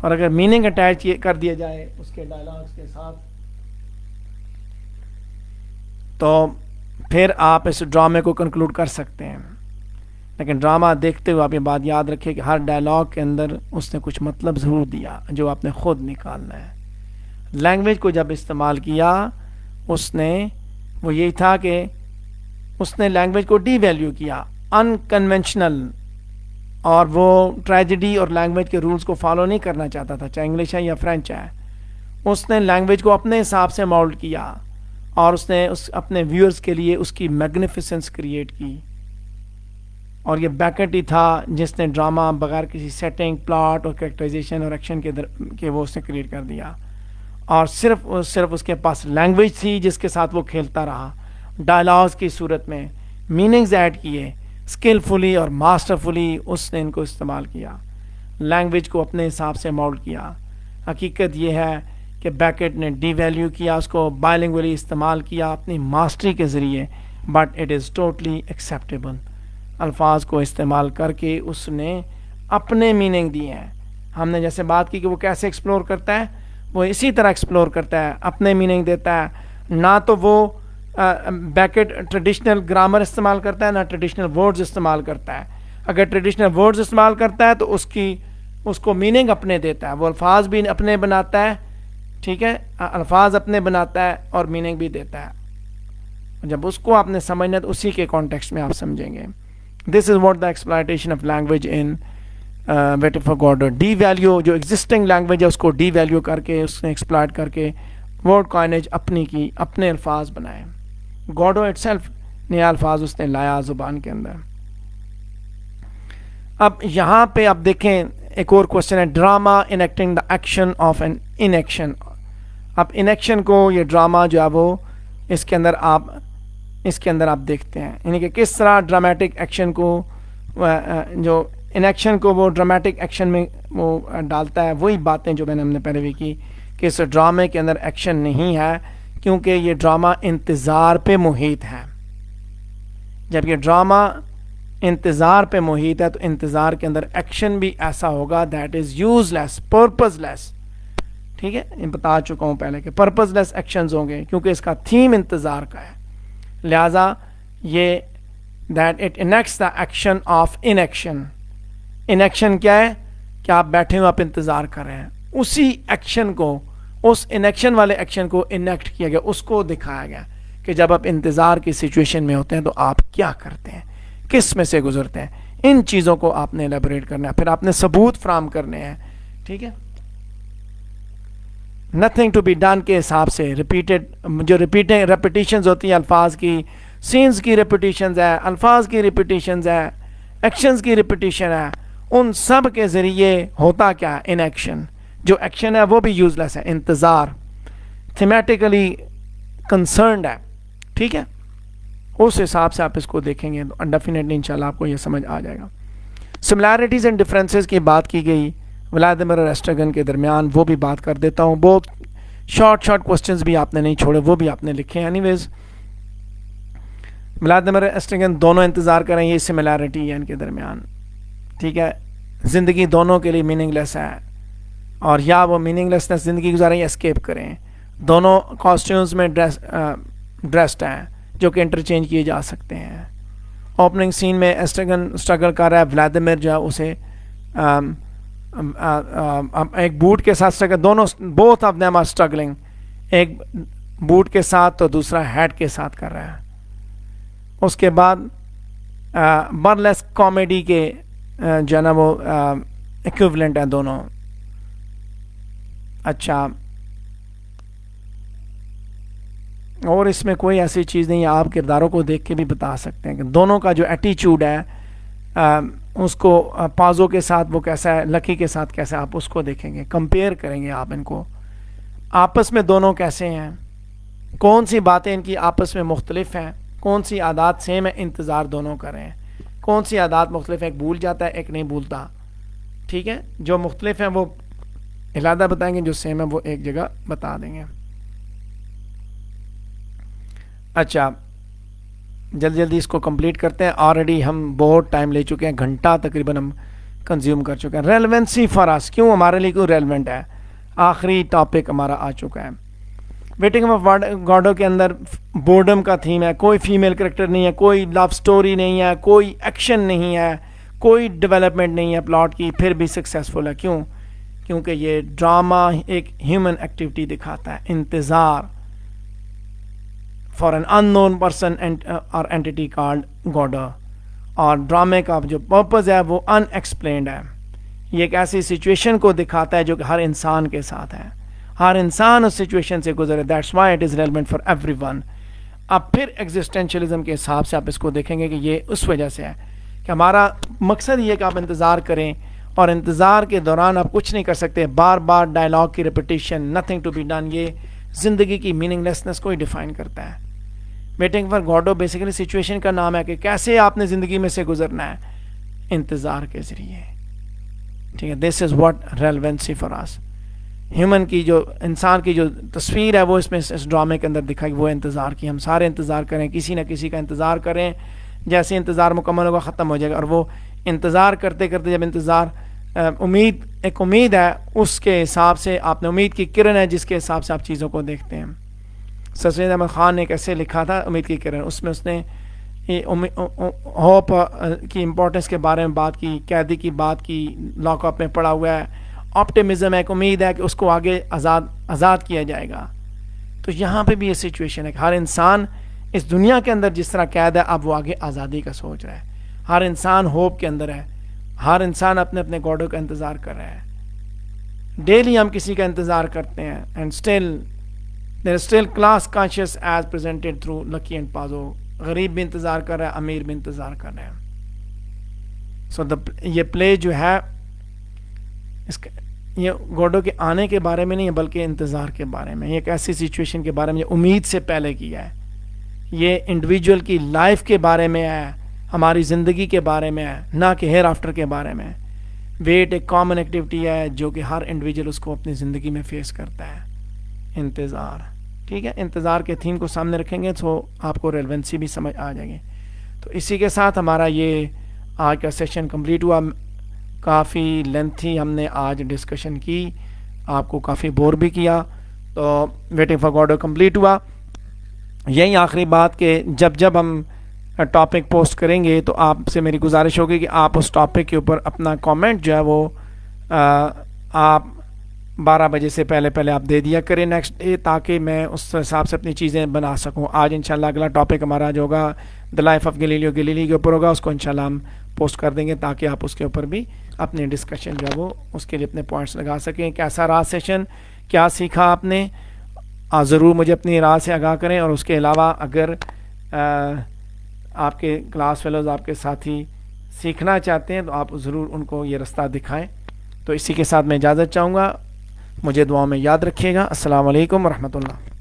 اور اگر میننگ اٹیچ کر دیا جائے اس کے ڈائلاگس کے ساتھ تو پھر آپ اس ڈرامے کو کنکلوڈ کر سکتے ہیں. لیکن ڈرامہ دیکھتے ہوئے آپ یہ بات یاد رکھیں کہ ہر ڈائلاگ کے اندر اس نے کچھ مطلب ضرور دیا جو آپ نے خود نکالنا ہے. لینگویج کو جب استعمال کیا اس نے وہ یہی تھا کہ اس نے لینگویج کو ڈی ویلیو کیا، انکنونشنل، اور وہ ٹریجڈی اور لینگویج کے رولز کو فالو نہیں کرنا چاہتا تھا، چاہے انگلش ہے یا فرینچ ہے. اس نے لینگویج کو اپنے حساب سے مولڈ کیا اور اس نے اپنے ویورز کے لیے اس کی میگنیفیسنس کریٹ کی. اور یہ بیکٹ ہی تھا جس نے ڈرامہ بغیر کسی سیٹنگ، پلاٹ اور کریکٹرائزیشن اور ایکشن کے وہ اس نے کریٹ کر دیا. اور صرف اس کے پاس لینگویج تھی جس کے ساتھ وہ کھیلتا رہا ڈائلاگز کی صورت میں میننگز ایڈ کیے اسکلفلی اور ماسٹرفلی اس نے ان کو استعمال کیا، لینگویج کو اپنے حساب سے مولڈ کیا. حقیقت یہ ہے کہ بیکٹ نے ڈی ویلیو کیا، اس کو بائلنگولی استعمال کیا اپنی ماسٹری کے ذریعے، but it is totally acceptable. الفاظ کو استعمال کر کے اس نے اپنے میننگ دیے ہیں. ہم نے جیسے بات کی کہ وہ کیسے ایکسپلور کرتا ہے، وہ اسی طرح ایکسپلور کرتا ہے، اپنے میننگ دیتا ہے. نہ تو وہ بیکٹ ٹریڈیشنل گرامر استعمال کرتا ہے، نہ ٹریڈیشنل ورڈز استعمال کرتا ہے. اگر ٹریڈیشنل ورڈز استعمال کرتا ہے تو اس کو میننگ اپنے دیتا ہے، وہ الفاظ بھی اپنے بناتا ہے، ٹھیک ہے، الفاظ اپنے بناتا ہے اور میننگ بھی دیتا ہے. جب اس کو آپ نے سمجھنا تو اسی کے کانٹیکسٹ میں آپ سمجھیں گے. This is what the exploitation of language in wait for Godot. The value جو ایگزسٹنگ لینگویج ہے اس کو ڈی ویلیو کر کے اس نے ایکسپلائٹ کر کے ورڈ کائنیج اپنی کی، اپنے الفاظ بنائے. گاڈو اٹ سیلف نیا الفاظ اس نے لایا زبان کے اندر. اب یہاں پہ آپ دیکھیں ایک اور کوشچن ہے، drama enacting the action of an inaction. اب انیکشن کو یہ ڈراما جو ہے وہ اس کے اندر آپ دیکھتے ہیں، یعنی کہ کس طرح ڈرامٹک ایکشن کو جو انیکشن کو وہ ڈرامیٹک ایکشن میں وہ ڈالتا ہے. وہی باتیں جو ہم نے پہلے بھی کی کہ اس ڈرامے کے اندر ایکشن نہیں ہے کیونکہ یہ ڈرامہ انتظار پہ محیط ہے. جب یہ ڈرامہ انتظار پہ محیط ہے تو انتظار کے اندر ایکشن بھی ایسا ہوگا that is useless, purposeless. ٹھیک ہے، یہ بتا چکا ہوں پہلے کہ پرپز لیس ایکشنز ہوں گے کیونکہ اس کا تھیم انتظار کا ہے. لہٰذا یہ that it enacts the action of inaction. Inaction کیا ہے کہ آپ بیٹھے ہو، آپ انتظار کر رہے ہیں. اسی ایکشن کو، اس انیکشن والے ایکشن کو انیکٹ کیا گیا، اس کو دکھایا گیا کہ جب آپ انتظار کی سچویشن میں ہوتے ہیں تو آپ کیا کرتے ہیں، کس میں سے گزرتے ہیں. ان چیزوں کو آپ نے ایلیبوریٹ کرنا ہے، پھر آپ نے ثبوت فراہم کرنے ہیں. ٹھیک ہے، نتھنگ ٹو بی ڈن کے حساب سے ریپیٹڈ جو ریپیٹیشنز ہوتی ہیں الفاظ کی، سینز کی ریپیٹیشنز ہے، الفاظ کی ریپیٹیشنز ہے، ایکشنز کی ریپیٹیشن ہے، ان سب کے ذریعے ہوتا کیا ہے، ان ایکشن. جو ایکشن ہے وہ بھی یوز لیس ہے، انتظار تھیمیٹیکلی کنسرنڈ ہے. ٹھیک ہے، اس حساب سے آپ اس کو دیکھیں گے تو ڈیفینیٹلی انشاءاللہ آپ کو یہ سمجھ آ جائے گا. سملیرٹیز اینڈ ڈفرینسز کی بات کی گئی ولادیمیر اور ایسٹرگن کے درمیان، وہ بھی بات کر دیتا ہوں. بہت شارٹ کوسچنز بھی آپ نے نہیں چھوڑے، وہ بھی آپ نے لکھے ہیں. اینی ویز ولادیمیر اور ایسٹرگن دونوں انتظار کریں، یہ سملیرٹی ہے ان کے درمیان. ٹھیک ہے، زندگی دونوں کے لیے میننگ لیس ہے، اور یا وہ میننگ لیسنس زندگی گزاریں یا اسکیپ کریں. دونوں کاسٹیومز میں ڈریسڈ ہیں جو کہ انٹرچینج کیے جا سکتے ہیں. اوپننگ سین میں ایسٹرگن اسٹرگل کر رہا ہے، ولادیمیر جو ہے اسے ایک بوٹ کے ساتھ اسٹرگل، دونوں both of them are struggling, ایک بوٹ کے ساتھ تو دوسرا ہیڈ کے ساتھ کر رہا ہے. اس کے بعد برلیس کامیڈی کے جو ہے نا وہ ایکویولنٹ ہیں دونوں. اچھا، اور اس میں کوئی ایسی چیز نہیں ہے، آپ کرداروں کو دیکھ کے بھی بتا سکتے ہیں کہ دونوں کا جو ایٹیچیوڈ ہے اس کو پازو کے ساتھ وہ کیسا ہے، لکی کے ساتھ کیسا ہے، آپ اس کو دیکھیں گے، کمپیئر کریں گے آپ ان کو آپس میں دونوں کیسے ہیں، کون سی باتیں ان کی آپس میں مختلف ہیں، کون سی عادات سیم ہے، انتظار دونوں کر رہے ہیں، کون سی عادات مختلف ہیں، ایک بھول جاتا ہے ایک نہیں بھولتا. ٹھیک ہے، جو مختلف ہیں وہ علیحدہ بتائیں گے، جو سیم ہے وہ ایک جگہ بتا دیں گے. اچھا، جلدی اس کو کمپلیٹ کرتے ہیں. آلریڈی ہم بہت ٹائم لے چکے ہیں، گھنٹہ تقریباً ہم کنزیوم کر چکے ہیں. ریلیونسی فار اس، کیوں ہمارے لیے کیوں ریلیونٹ ہے، آخری ٹاپک ہمارا آ چکا ہے. ویٹنگ آف گاڈو کے اندر بورڈم کا تھیم ہے، کوئی فیمیل کریکٹر نہیں ہے، کوئی لو سٹوری نہیں ہے، کوئی ایکشن نہیں ہے، کوئی ڈیولپمنٹ نہیں ہے پلاٹ کی، پھر بھی سکسیزفل ہے. کیوں؟ کیونکہ یہ ڈرامہ ایک ہیومن ایکٹیویٹی دکھاتا ہے، انتظار for an unknown person اور اینٹیٹی کالڈ گاڈر. اور ڈرامے کا جو پرپز ہے وہ ان ایکسپلینڈ ہے. یہ ایک ایسی سچویشن کو دکھاتا ہے جو کہ ہر انسان کے ساتھ ہے، ہر انسان اس سچویشن سے گزرے. That's why it is relevant for every one. اب پھر ایگزسٹینشلزم کے حساب سے آپ اس کو دیکھیں گے کہ یہ اس وجہ سے ہے کہ ہمارا مقصد یہ ہے کہ آپ انتظار کریں، اور انتظار کے دوران آپ کچھ نہیں کر سکتے. بار بار ڈائلاگ کی repetition, nothing to be done, یہ زندگی کی میننگ لیسنس کو ہی ڈیفائن کرتا ہے. ویٹنگ فار گاڈو بیسیکلی سچویشن کا نام ہے کہ کیسے آپ نے زندگی میں سے گزرنا ہے، انتظار کے ذریعے. ٹھیک ہے، this is what relevancy for us. Human کی جو انسان کی جو تصویر ہے وہ اس ڈرامے کے اندر دکھائی، وہ انتظار کی. ہم سارے انتظار کریں، کسی نہ کسی کا انتظار کریں، جیسے انتظار مکمل ہوگا ختم ہو جائے گا. اور وہ انتظار کرتے کرتے جب انتظار ایک امید ہے، اس کے حساب سے آپ نے امید کی کرن ہے جس کے حساب سے آپ چیزوں کو دیکھتے ہیں. سر سید احمد خان نے ایک ایسے لکھا تھا امید کی کرن، اس میں اس نے ہوپ کی امپورٹنس کے بارے میں بات کی، قیدی کی بات کی، لاک اپ میں پڑا ہوا ہے. آپٹیمزم ہے، ایک امید ہے کہ اس کو آگے آزاد کیا جائے گا. تو یہاں پہ بھی یہ سچویشن ہے کہ ہر انسان اس دنیا کے اندر جس طرح قید ہے، اب وہ آگے آزادی کا سوچ رہا ہے. ہر انسان ہوپ کے اندر ہے، ہر انسان اپنے اپنے گاڈوں کا انتظار کر رہا ہے. ڈیلی ہم کسی کا انتظار کرتے ہیں. And still there still class conscious as presented through Lucky and Pozzo. غریب بھی انتظار کر رہا ہے، امیر بھی انتظار کر رہا ہے. سو یہ پلے جو ہے اس کا یہ گاڈو کے آنے کے بارے میں نہیں ہے بلکہ انتظار کے بارے میں. یہ ایک ایسی سچویشن کے بارے میں جو امید سے پہلے کیا ہے. یہ انڈیویجول کی لائف کے بارے میں ہے، ہماری زندگی کے بارے میں ہے، نہ کہ ہیئر آفٹر کے بارے میں. ویٹ ایک کامن ایکٹیویٹی ہے جو کہ ہر انڈیویجول اس کو اپنی زندگی میں فیس کرتا ہے. انتظار. ٹھیک ہے، انتظار کے تھیم کو سامنے رکھیں گے تو آپ کو ریلیونسی بھی سمجھ آ جائے گی. تو اسی کے ساتھ ہمارا یہ آج کا سیشن کمپلیٹ ہوا. کافی لینتھی ہم نے آج ڈسکشن کی، آپ کو کافی بور بھی کیا. تو ویٹنگ فار گاڈو کمپلیٹ ہوا. یہی آخری بات کہ جب ہم ٹاپک پوسٹ کریں گے تو آپ سے میری گزارش ہوگی کہ آپ اس ٹاپک کے اوپر اپنا کامنٹ جو ہے وہ آپ 12 بجے سے پہلے آپ دے دیا کریں نیکسٹ ڈے، تاکہ میں اس حساب سے اپنی چیزیں بنا سکوں. آج انشاءاللہ اگلا ٹاپک ہمارا جو ہوگا the life of Galileo Galilei کے اوپر ہوگا. اس کو انشاءاللہ ہم پوسٹ کر دیں گے تاکہ آپ اس کے اوپر بھی اپنی ڈسکشن جو ہے وہ اس کے لیے اپنے پوائنٹس لگا سکیں. کیسا رہا سیشن، کیا سیکھا آپ نے، ضرور مجھے اپنی رائے سے آگاہ کریں. اور اس کے علاوہ اگر آپ کے کلاس فیلوز، آپ کے ساتھی سیکھنا چاہتے ہیں تو آپ ضرور ان کو یہ رستہ دکھائیں. تو اسی کے ساتھ میں اجازت چاہوں گا. مجھے دعاؤں میں یاد رکھیے گا. السلام علیکم ورحمۃ اللہ.